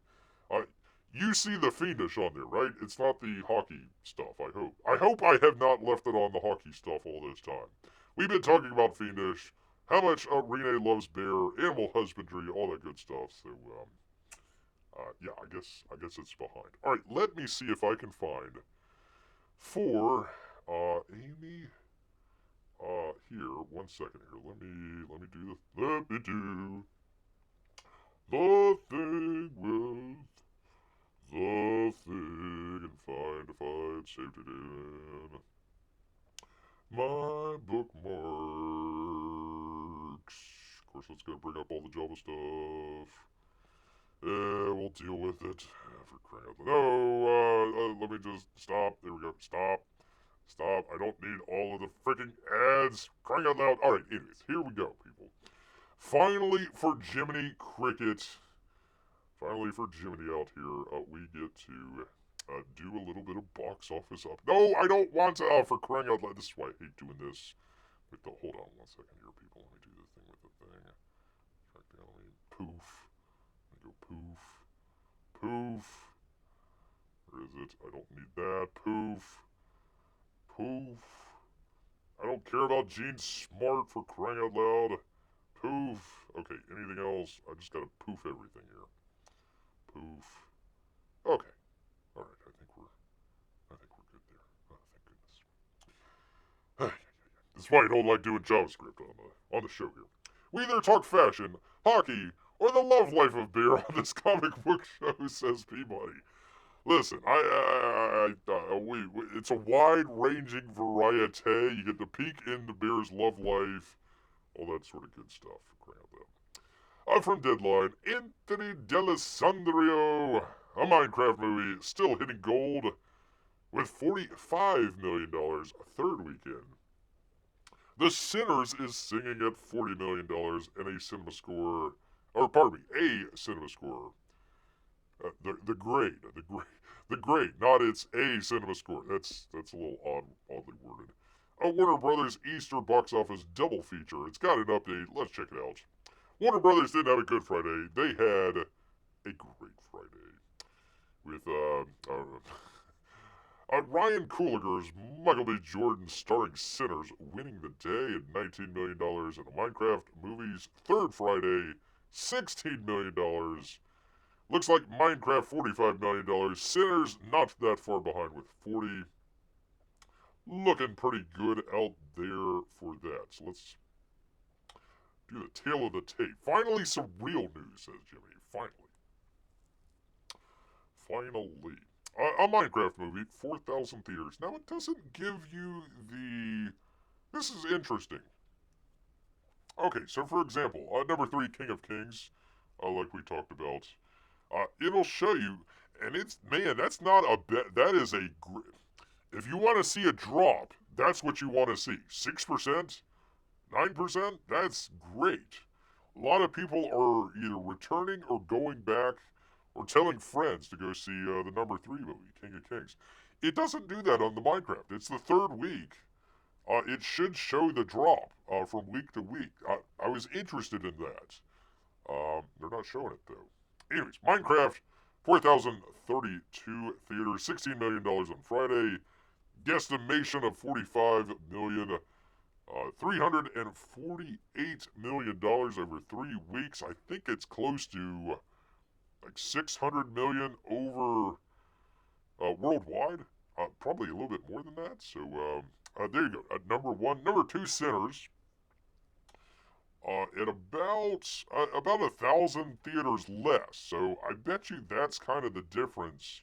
You see the Fiendish on there, right? It's not the hockey stuff, I hope. I hope I have not left it on the hockey stuff all this time. We've been talking about Fiendish, how much Renee loves Bear, animal husbandry, all that good stuff. So, yeah, I guess it's behind. All right, let me see if I can find for Amy. Here, 1 second here. Let me do the thing with the thing and find if I'd saved it in my bookmarks. Of course, that's gonna bring up all the Java stuff. We'll deal with it. For crying out loud. No, let me just stop. There we go. Stop. I don't need all of the freaking ads. Crying out loud. Alright, anyways, here we go, people. Finally, for Jiminy Cricket. Finally, for Jiminy out here, we get to do a little bit of box office up. No, I don't want to. For crying out loud. This is why I hate doing this. Wait, hold on 1 second here, people. Let me do the thing with the thing. Track down, let me poof. Let me go poof. Poof. Where is it? I don't need that. Poof. Poof. I don't care about Gene Smart, for crying out loud. Poof. Okay, anything else? I just gotta poof everything here. Poof. Okay. Alright, I think we're good there. Oh, thank goodness. That's why I don't like doing JavaScript on the show here. We either talk fashion, hockey, or the love life of Bear on this comic book show, says Peabody. Listen, it's a wide-ranging variety. You get to peek into Bear's love life, all that sort of good stuff. For crying out loud. From Deadline, Anthony D'Alessandro, a Minecraft movie still hitting gold with $45 million a third weekend. The Sinners is singing at $40 million and a cinema score, a cinema score. The grade, not its a cinema score. That's a little oddly worded. Warner Brothers Easter box office double feature. It's got an update. Let's check it out. Warner Brothers didn't have a good Friday. They had a great Friday with Ryan Coogler's Michael B. Jordan starring Sinners winning the day at $19 million, and a Minecraft movie's third Friday, $16 million. Looks like Minecraft $45 million. Sinners not that far behind with 40. Looking pretty good out there for that. So let's do the tail of the tape. Finally, some real news, says Jimmy. Finally. A Minecraft movie, 4,000 theaters. Now, it doesn't give you the... This is interesting. Okay, so for example, number 3, King of Kings, like we talked about. It'll show you, and it's, man, that's not a bet. That is a, if you want to see a drop, That's what you want to see. 6%, 9%, that's great. A lot of people are either returning or going back or telling friends to go see the number 3 movie, King of Kings. It doesn't do that on the Minecraft. It's the 3rd week. It should show the drop from week to week. I was interested in that. They're not showing it though. Anyways, Minecraft, 4,032 theaters, $16 million on Friday. Guesstimation of $45 million. $348 million over 3 weeks. I think it's close to like 600 million over worldwide. Probably a little bit more than that. So there you go. Number 1. Number 2, Sinners. At about 1,000 theaters less. So I bet you that's kind of the difference.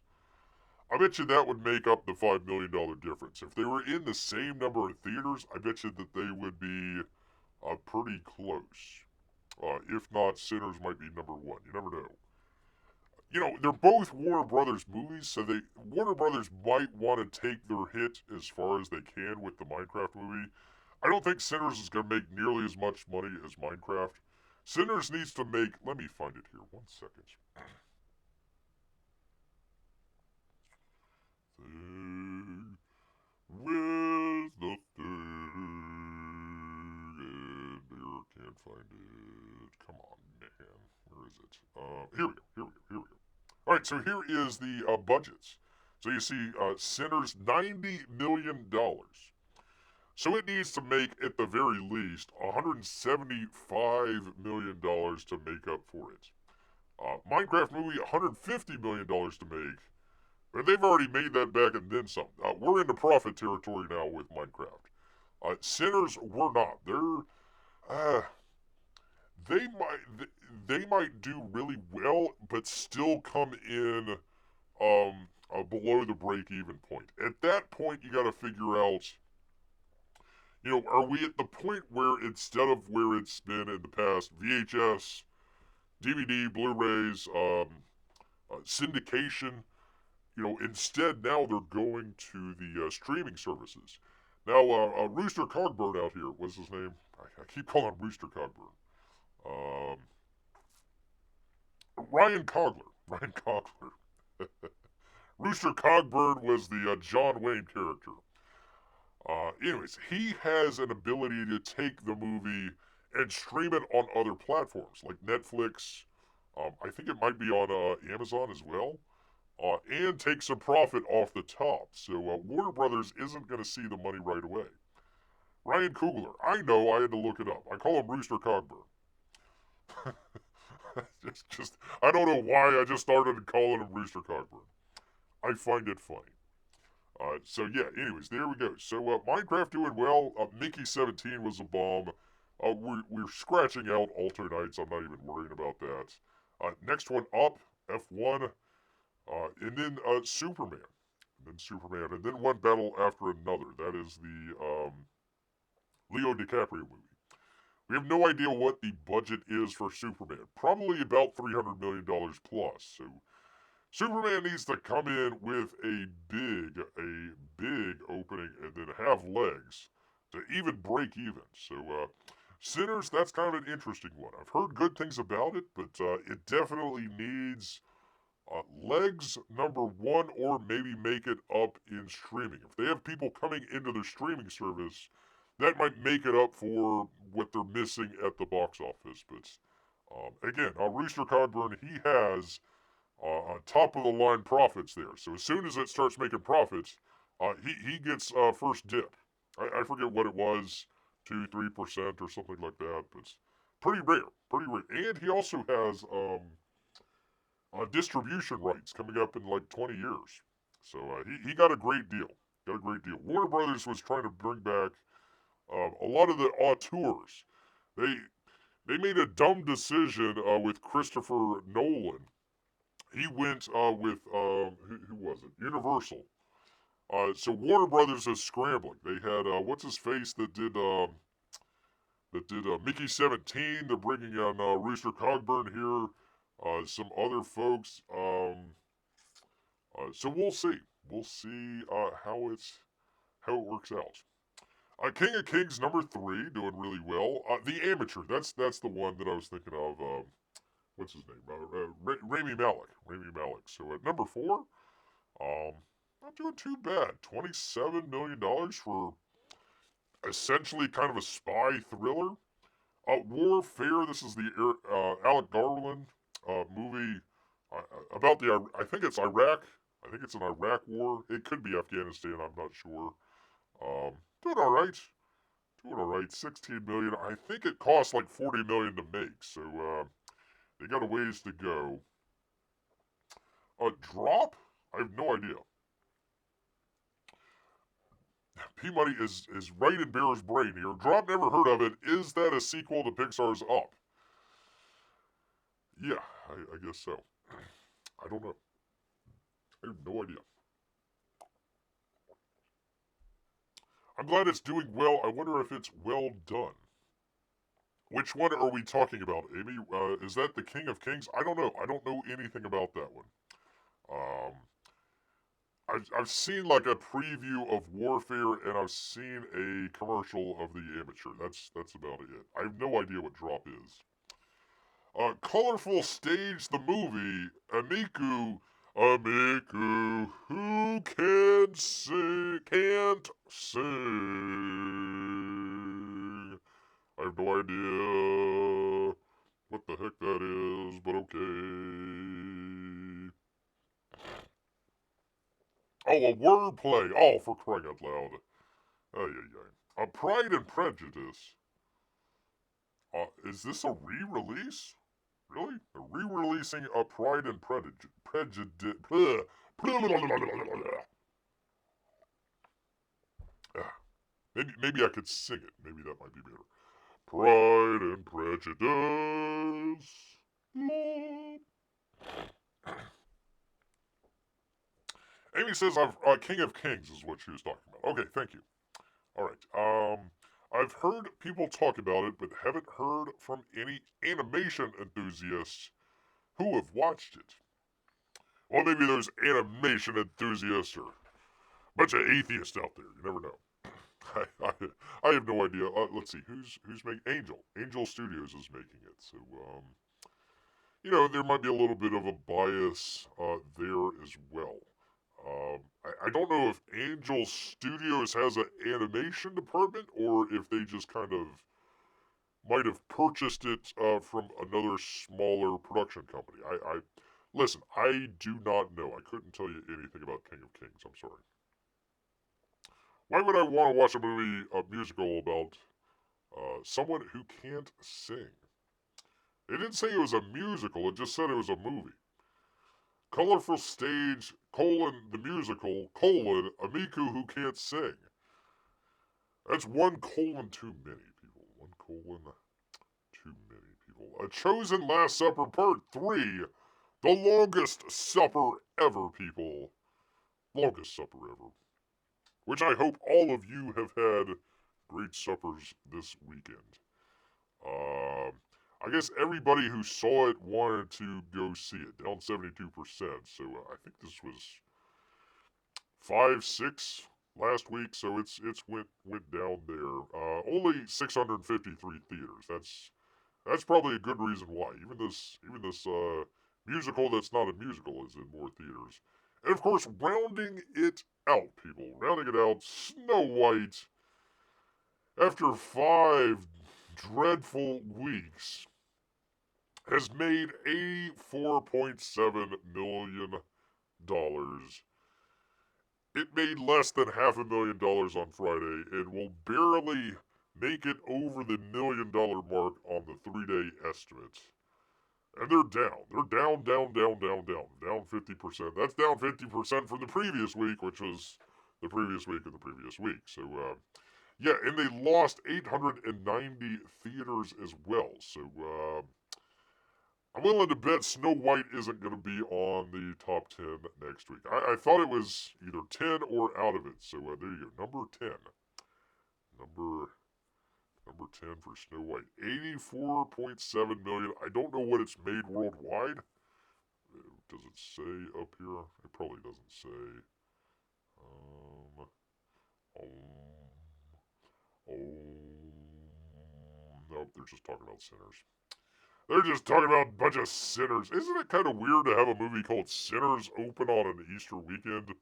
I bet you that would make up the $5 million difference. If they were in the same number of theaters, I bet you that they would be pretty close. If not, Sinners might be number 1. You never know. You know, they're both Warner Brothers movies, so Warner Brothers might want to take their hit as far as they can with the Minecraft movie. I don't think Sinners is going to make nearly as much money as Minecraft. Sinners needs to make... Let me find it here. 1 second. Where's the thing? And can't find it. Come on, man. Where is it? Here we go. Alright, so here is the budgets. So you see, Sinners, $90 million. So it needs to make, at the very least, $175 million to make up for it. Minecraft movie, $150 million to make. But they've already made that back and then some. We're into profit territory now with Minecraft. Sinners, we're not. They might do really well, but still come in below the break-even point. At that point, you got to figure out, you know, are we at the point where instead of where it's been in the past, VHS, DVD, Blu-rays, syndication, you know, instead now they're going to the streaming services. Now, Rooster Cogburn out here, what's his name? I keep calling him Rooster Cogburn. Ryan Coogler. Rooster Cogburn was the John Wayne character. Anyways, he has an ability to take the movie and stream it on other platforms like Netflix. I think it might be on Amazon as well. And take some profit off the top. So Warner Brothers isn't going to see the money right away. Ryan Coogler. I know, I had to look it up. I call him Rooster Cogburn. I don't know why I just started calling him Rooster Cogburn. I find it funny. So yeah, anyways, there we go. So Minecraft doing well. Mickey 17 was a bomb. We're scratching out Alto Knights. I'm not even worrying about that. Next one up, F1. And then Superman. And then one battle after another. That is the Leo DiCaprio movie. We have no idea what the budget is for Superman. Probably about $300 million plus. So Superman needs to come in with a big opening and then have legs to even break even. So Sinners, that's kind of an interesting one. I've heard good things about it, but it definitely needs legs, number 1, or maybe make it up in streaming. If they have people coming into their streaming service, that might make it up for what they're missing at the box office. But again, Rooster Cogburn, he has top of the line profits there. So as soon as it starts making profits, he gets first dip. I forget what it was, 2-3% or something like that. But it's pretty rare. And he also has distribution rights coming up in like 20 years. So he got a great deal. Warner Brothers was trying to bring back a lot of the auteurs. They made a dumb decision with Christopher Nolan. He went with who was it? Universal. So Warner Brothers is scrambling. They had what's his face that did Mickey 17. They're bringing on Rooster Cogburn here. Some other folks. So we'll see. We'll see how it works out. King of Kings #3, doing really well. The Amateur, that's the one that I was thinking of. What's his name? Rami Malek. Rami Malek. So at #4, um, not doing too bad. $27 million for essentially kind of a spy thriller. Warfare. This is the Alec Garland movie about the. I think it's Iraq. I think it's an Iraq war. It could be Afghanistan. I'm not sure. Doing all right. Doing all right. 16 million. I think it cost like 40 million to make. So they got a ways to go. Drop. I have no idea. P-Money is right in Bear's brain here. Drop, never heard of it. Is that a sequel to Pixar's Up? Yeah, I guess so. I don't know. I have no idea. I'm glad it's doing well. I wonder if it's well done. Which one are we talking about, Amy? Is that the King of Kings? I don't know. I don't know anything about that one. Um, I've seen like a preview of Warfare, and I've seen a commercial of the Amateur. That's about it. I have no idea what Drop is. Colorful Stage, the movie. Amiku, who can sing, can't sing. I have no idea what the heck that is, but okay. Oh, a wordplay. Oh, for crying out loud. A Pride and Prejudice. Is this a re-release? Really? They're re-releasing a Pride and Prejudice. Maybe I could sing it. Maybe that might be better. Pride and Prejudice. Amy says King of Kings is what she was talking about. Okay, thank you. All right. I've heard people talk about it, but haven't heard from any animation enthusiasts who have watched it. Well, maybe there's animation enthusiasts or a bunch of atheists out there. You never know. I have no idea. Let's see, who's making Angel Studios is making it. So there might be a little bit of a bias there as well. I don't know if Angel Studios has an animation department or if they just kind of might have purchased it from another smaller production company. Listen, I do not know. I couldn't tell you anything about King of Kings. I'm sorry. Why would I want to watch a musical about someone who can't sing? It didn't say it was a musical. It just said it was a movie. Colorful Stage, the musical, Amiku who can't sing. That's one colon too many people. One colon too many people. A Chosen Last Supper Part 3. The longest supper ever, people. Longest supper ever. Which I hope all of you have had great suppers this weekend. I guess everybody who saw it wanted to go see it. Down 72%. So I think this was 5, 6 last week. So it's went down there. Only 653 theaters. That's probably a good reason why. Even this musical that's not a musical is in more theaters. And of course, rounding it out, people. Rounding it out, Snow White. After 5 dreadful weeks, has made $84.7 million. It made less than $500,000 on Friday and will barely make it over the $1 million mark on the 3-day estimate. And they're down. They're down 50%. That's down 50% from the previous week, which was the previous week of the previous week. So, yeah, and they lost 890 theaters as well. So, I'm willing to bet Snow White isn't going to be on the top 10 next week. I thought it was either 10 or out of it. So, there you go. Number 10. Number 10 for Snow White. 84.7 million. I don't know what it's made worldwide. Does it say up here? It probably doesn't say. Nope, they're just talking about Sinners. They're just talking about a bunch of sinners. Isn't it kind of weird to have a movie called Sinners open on an Easter weekend?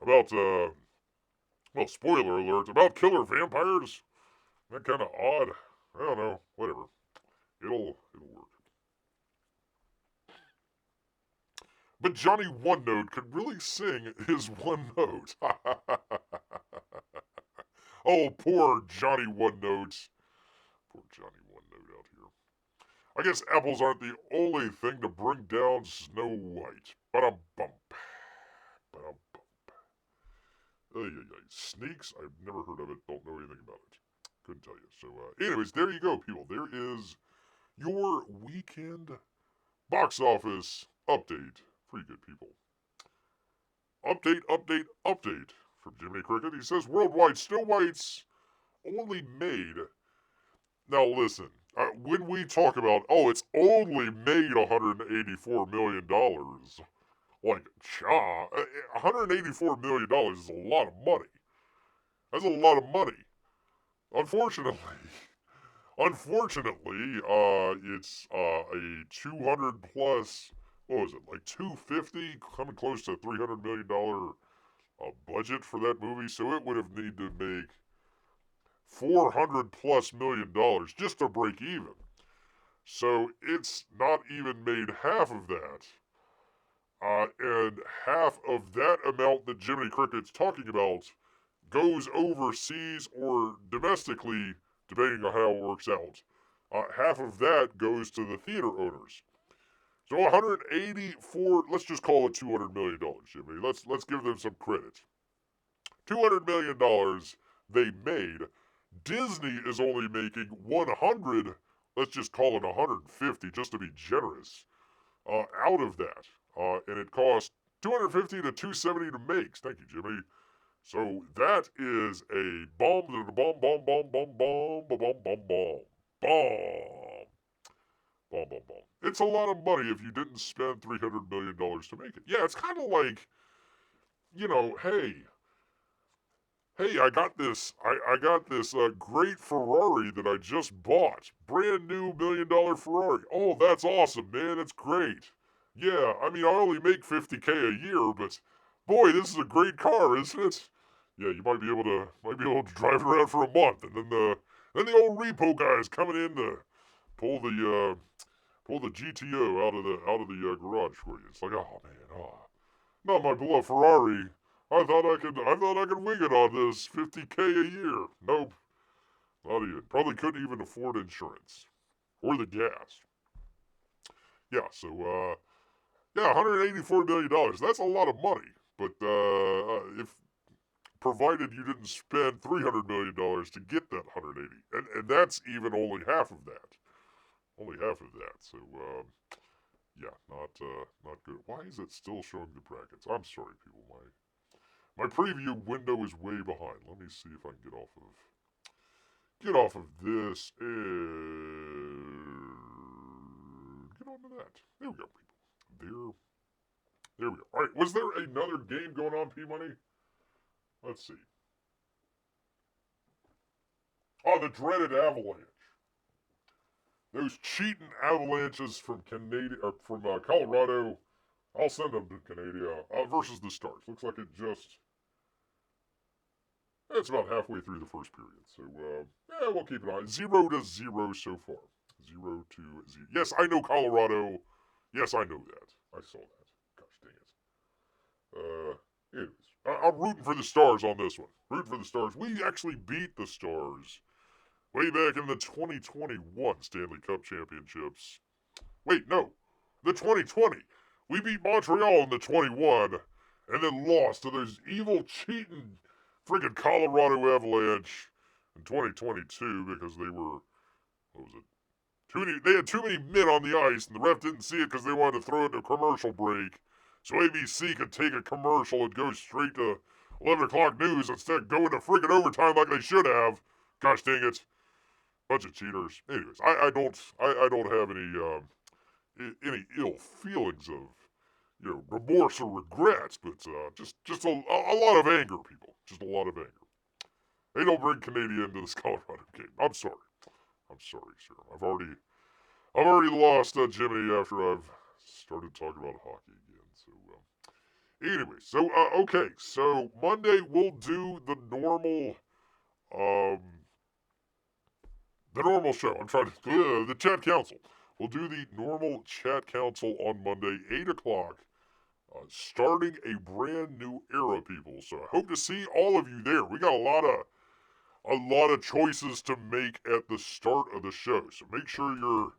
About, well, spoiler alert, about killer vampires? That kind of odd. I don't know. Whatever. It'll work. But Johnny One Note could really sing his one note. Oh, poor Johnny One Note. Poor Johnny One Note out here. I guess apples aren't the only thing to bring down Snow White. Ba-dum-bump. Ba-dum-bump. Sneaks? I've never heard of it. Don't know anything about it. Couldn't tell you. So, anyways, there you go, people. There is your weekend box office update for you good people. Update from Jiminy Cricket. He says worldwide Snow White's only made. Now listen, when we talk about, it's only made $184 million, like, $184 million is a lot of money. That's a lot of money. Unfortunately, it's a 200 plus, what was it, like 250, coming close to $300 million budget for that movie, so it would have needed to make $400 plus million just to break even. So it's not even made half of that. And half of that amount that Jiminy Cricket's talking about goes overseas or domestically, depending on how it works out. Half of that goes to the theater owners. So 184, let's just call it $200 million, Jimmy. Let's give them some credit. $200 million they made. Disney is only making 100, let's just call it 150, just to be generous, out of that. And it cost $250 to $270 to make. Thank you, Jimmy. So that is a bomb. It's a lot of money if you didn't spend $300 million to make it. Yeah, it's kind of like, hey, I got this great Ferrari that I just bought. Brand new $1 million Ferrari. Oh, that's awesome, man. It's great. Yeah, I mean, I only make $50K a year, but boy, this is a great car, isn't it? Yeah, you might be able to drive it around for a month, and then the old repo guys coming in to pull the GTO out of the garage for you. It's like, oh man, not my beloved Ferrari. I thought I could wing it on this $50K a year. Nope, not even. Probably couldn't even afford insurance or the gas. Yeah, so $184 million. That's a lot of money, but if provided you didn't spend $300 million to get that 180, and that's even only half of that. Only half of that. So yeah, not good. Why is it still showing the brackets? I'm sorry, people. My preview window is way behind. Let me see if I can get off of this and get onto that. There we go, people. There we go. All right, was there another game going on, P-Money? Let's see. Oh, the dreaded Avalanche. Those cheating Avalanches from Colorado. I'll send them to Canada versus the Stars. Looks like it's about halfway through the first period. So, we'll keep an eye. 0-0 so far. 0-0. Yes, I know Colorado. Yes, I know that. I saw that. Gosh dang it. Anyways, I'm rooting for the Stars on this one. Rooting for the Stars. We actually beat the Stars way back in the 2021 Stanley Cup Championships. Wait, no. The 2020. We beat Montreal in the 21 and then lost to those evil, cheating, friggin' Colorado Avalanche in 2022 because they were, what was it? They had too many men on the ice and the ref didn't see it because they wanted to throw it to a commercial break so ABC could take a commercial and go straight to 11 o'clock news instead of going to friggin' overtime like they should have. Gosh dang it. Bunch of cheaters. Anyways, I don't have any ill feelings of remorse or regrets, but just a lot of anger, people. Just a lot of anger. They don't bring Canada into this Colorado game. I'm sorry. I'm sorry, sir. I've already lost Jiminy after I've started talking about hockey again. So, anyway, so okay, so Monday we'll do um, the normal show. I'm trying to the chat council. We'll do the normal chat council on Monday, 8 o'clock. Starting a brand new era, people. So I hope to see all of you there. We got a lot of choices to make at the start of the show. So make sure you're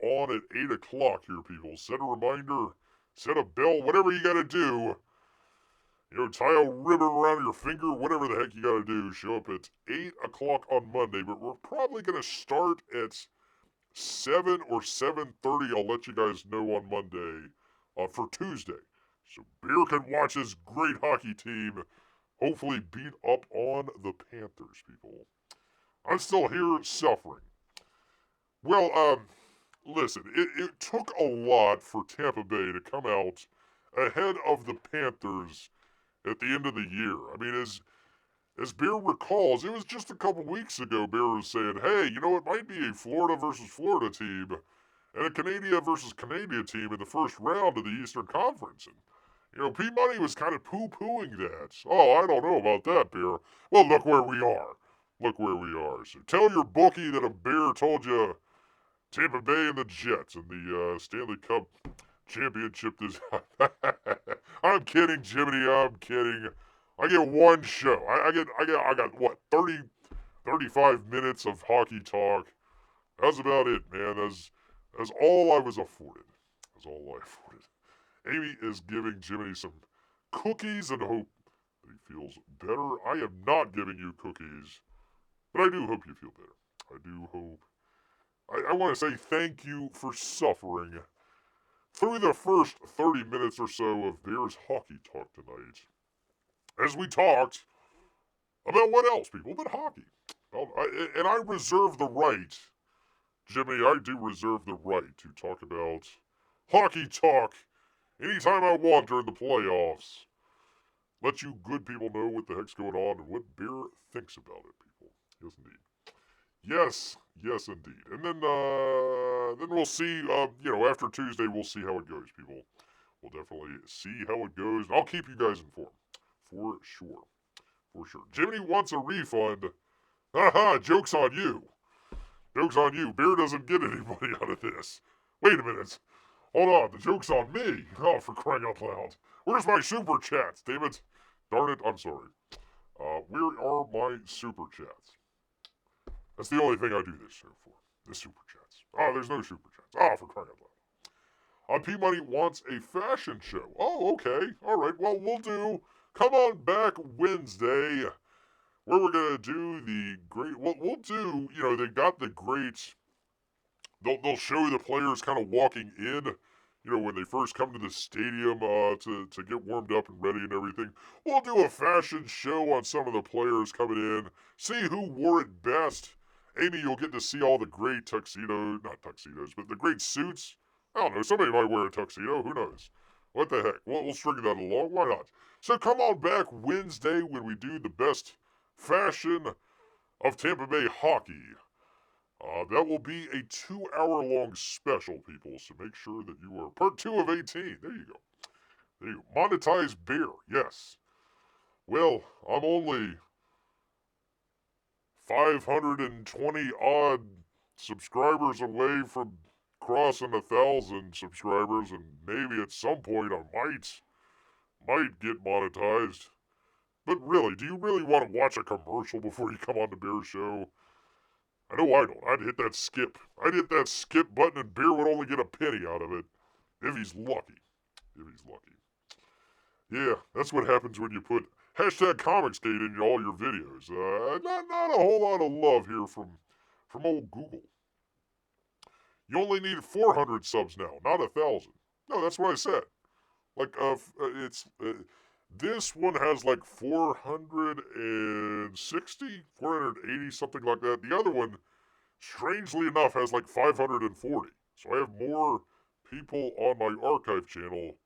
on at 8 o'clock here, people. Set a reminder, set a bell, whatever you gotta do. You know, tie a ribbon around your finger, whatever the heck you gotta do. Show up at 8 o'clock on Monday, but we're probably gonna start at 7 or 7:30. I'll let you guys know on Monday for Tuesday. So Bear can watch his great hockey team hopefully beat up on the Panthers, people. I'm still here suffering. Well, listen, it took a lot for Tampa Bay to come out ahead of the Panthers at the end of the year. I mean, as Bear recalls, it was just a couple weeks ago Bear was saying, hey, you know, it might be a Florida versus Florida team and a Canada versus Canada team in the first round of the Eastern Conference. And, you know, P-Money was kind of poo-pooing that. Oh, I don't know about that, Bear. Well, look where we are. Look where we are. So tell your bookie that a Bear told you Tampa Bay and the Jets in the Stanley Cup championship this. I'm kidding, Jiminy. I'm kidding. I get one show. I got what 35 minutes of hockey talk. That's about it, man. That's all I was afforded. That's all I afforded. Amy is giving Jiminy some cookies and hope that he feels better. I am not giving you cookies, but I do hope you feel better. I do hope. I want to say thank you for suffering through the first 30 minutes or so of Bears hockey talk tonight. As we talked about what else, people, but hockey. And I reserve the right, Jimmy, I do reserve the right to talk about hockey talk anytime I want during the playoffs. Let you good people know what the heck's going on and what Bear thinks about it, people. Yes, indeed. Yes, indeed. And then we'll see. After Tuesday, we'll see how it goes, people. We'll definitely see how it goes. I'll keep you guys informed, for sure. Jiminy wants a refund. Haha, joke's on you. Joke's on you. Bear doesn't get anybody out of this. Wait a minute. Hold on, the joke's on me. Oh, for crying out loud. Where's my super chats, damn it? Darn it, I'm sorry. Where are my super chats? That's the only thing I do this show for. The super chats. Oh, there's no super chats. Oh, for crying out loud. P-Money wants a fashion show. Oh, okay. All right, well, we'll do. Come on back Wednesday, where we're going to do the great. We'll do, they got the great. They'll show the players kind of walking in, when they first come to the stadium to get warmed up and ready and everything. We'll do a fashion show on some of the players coming in, see who wore it best. Amy, you'll get to see all the great not tuxedos, but the great suits. I don't know, somebody might wear a tuxedo, who knows? What the heck? We'll string that along, why not? So come on back Wednesday when we do the best fashion of Tampa Bay hockey. That will be a 2-hour-long special, people, so make sure that you are part 2 of 18. There you go. Monetize Bear, yes. Well, I'm only 520-odd subscribers away from crossing 1,000 subscribers, and maybe at some point I might get monetized. But really, do you really want to watch a commercial before you come on the Bear Show? I know I don't. I'd hit that skip. Button and Bear would only get a penny out of it. If he's lucky. Yeah, that's what happens when you put #ComicsGate in all your videos. Not a whole lot of love here from old Google. You only need 400 subs now, not 1,000. No, that's what I said. Like, this one has like 460, 480, something like that. The other one, strangely enough, has like 540. So I have more people on my archive channel.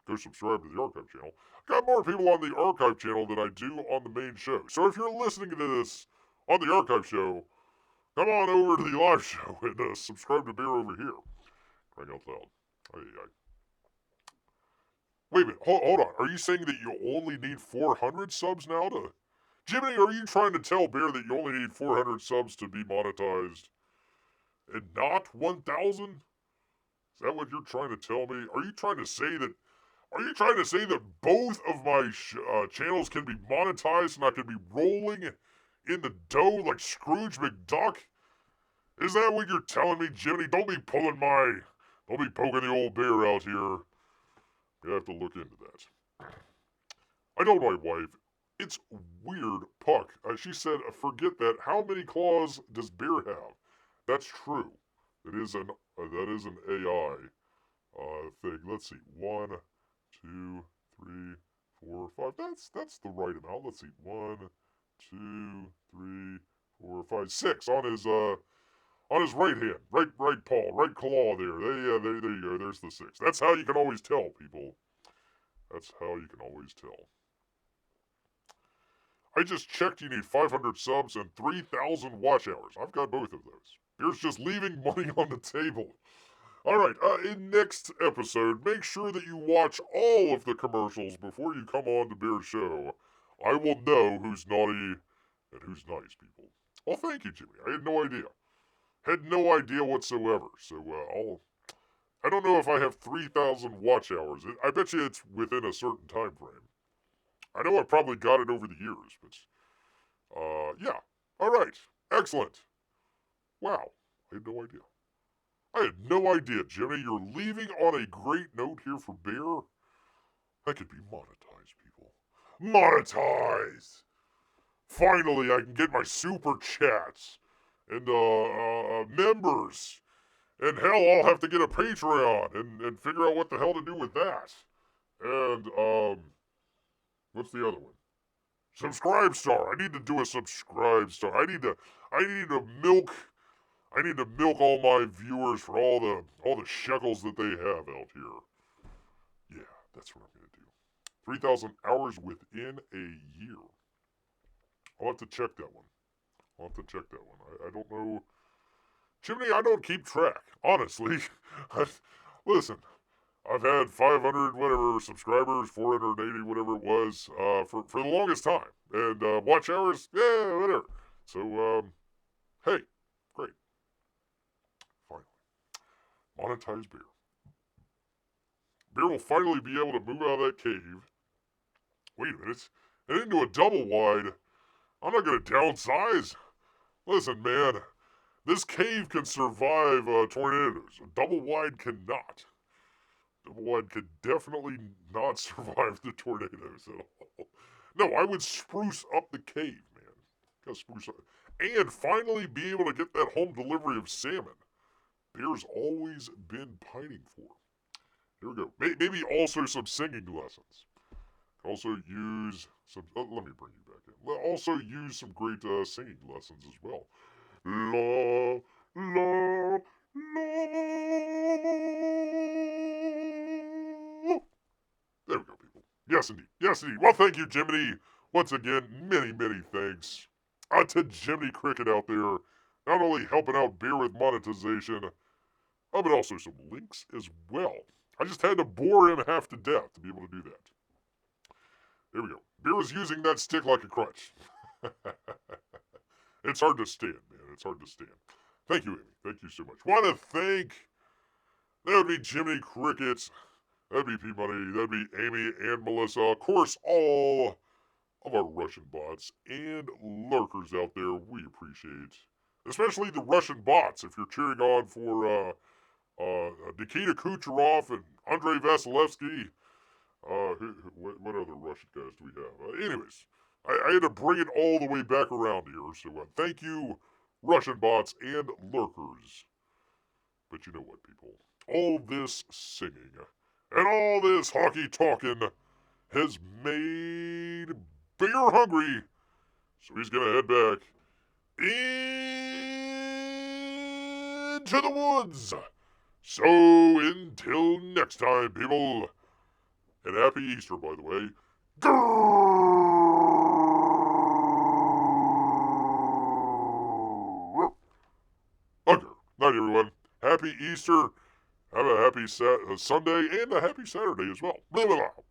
Go subscribe to the archive channel. I got more people on the archive channel than I do on the main show. So if you're listening to this on the archive show, Come on over to the live show and subscribe to Bear over here. Crying out loud. Wait a minute, hold on. Are you saying that you only need 400 subs now to... Jiminy, are you trying to tell Bear that you only need 400 subs to be monetized and not 1,000? Is that what you're trying to tell me? Are you trying to say that both of my channels can be monetized and I can be rolling in the dough like Scrooge McDuck? Is that what you're telling me, Jiminy? Don't be poking the old bear out here. You have to look into that. I told my wife, it's weird, Puck. She said, forget that. How many claws does Bear have? That's true. That is an AI thing. Let's see. 1, 2, 3, 4, 5. That's the right amount. Let's see. 1, 2, 3, 4, 5, 6 on his right hand, right paw, right claw there. There you go. There's the 6. That's how you can always tell, people. That's how you can always tell. I just checked. You need 500 subs and 3,000 watch hours. I've got both of those. Bear's just leaving money on the table. All right. In next episode, make sure that you watch all of the commercials before you come on to Bear's show. I will know who's naughty and who's nice, people. Well, thank you, Jimmy. I had no idea. Had no idea whatsoever. So I don't know if I have 3,000 watch hours. I bet you it's within a certain time frame. I know I probably got it over the years, but yeah. All right. Excellent. Wow. I had no idea. I had no idea, Jimmy. You're leaving on a great note here for Bear. That could be monetized, people. Monetized! Finally, I can get my super chats and members. And hell, I'll have to get a Patreon and figure out what the hell to do with that. And what's the other one? Subscribe star. I need to do a subscribe star. I need to milk all my viewers for all the shekels that they have out here. Yeah, that's what I'm gonna do. 3,000 hours within a year. I'll have to check that one. I don't know. Chimney, I don't keep track, honestly. Listen, I've had 500 whatever subscribers, 480 whatever it was, for the longest time. And watch hours, yeah, whatever. So, hey, great. Finally. Monetized Bear. Bear will finally be able to move out of that cave. Wait a minute. And into a double wide. I'm not going to downsize. Listen, man. This cave can survive tornadoes. A double wide cannot. Double wide could definitely not survive the tornadoes at all. No, I would spruce up the cave, man. Gotta spruce up. And finally be able to get that home delivery of salmon. Bear's always been pining for. Here we go. Maybe also some singing lessons. Also use some... let me bring you back in. Also use some great singing lessons as well. La, la, la. There we go, people. Yes, indeed. Yes, indeed. Well, thank you, Jiminy. Once again, many, many thanks. To Jiminy Cricket out there, not only helping out Bear with monetization, but also some links as well. I just had to bore him half to death to be able to do that. There we go. Bear was using that stick like a crutch. It's hard to stand, man. It's hard to stand. Thank you, Amy. Thank you so much. Want to thank... That would be Jiminy Cricket. That'd be P-Money. That'd be Amy and Melissa. Of course, all of our Russian bots and lurkers out there, we appreciate. Especially the Russian bots, if you're cheering on for Nikita Kucherov and Andrei Vasilevsky. What other Russian guys do we have? Anyways, I had to bring it all the way back around here, so thank you, Russian bots and lurkers. But you know what, people? All this singing and all this hockey talking has made Bear hungry, so he's gonna head back into the woods. So until next time, people, and happy Easter, by the way. Grrrr! happy Easter. Have a happy Sunday and a happy Saturday as well. Blah, blah, blah.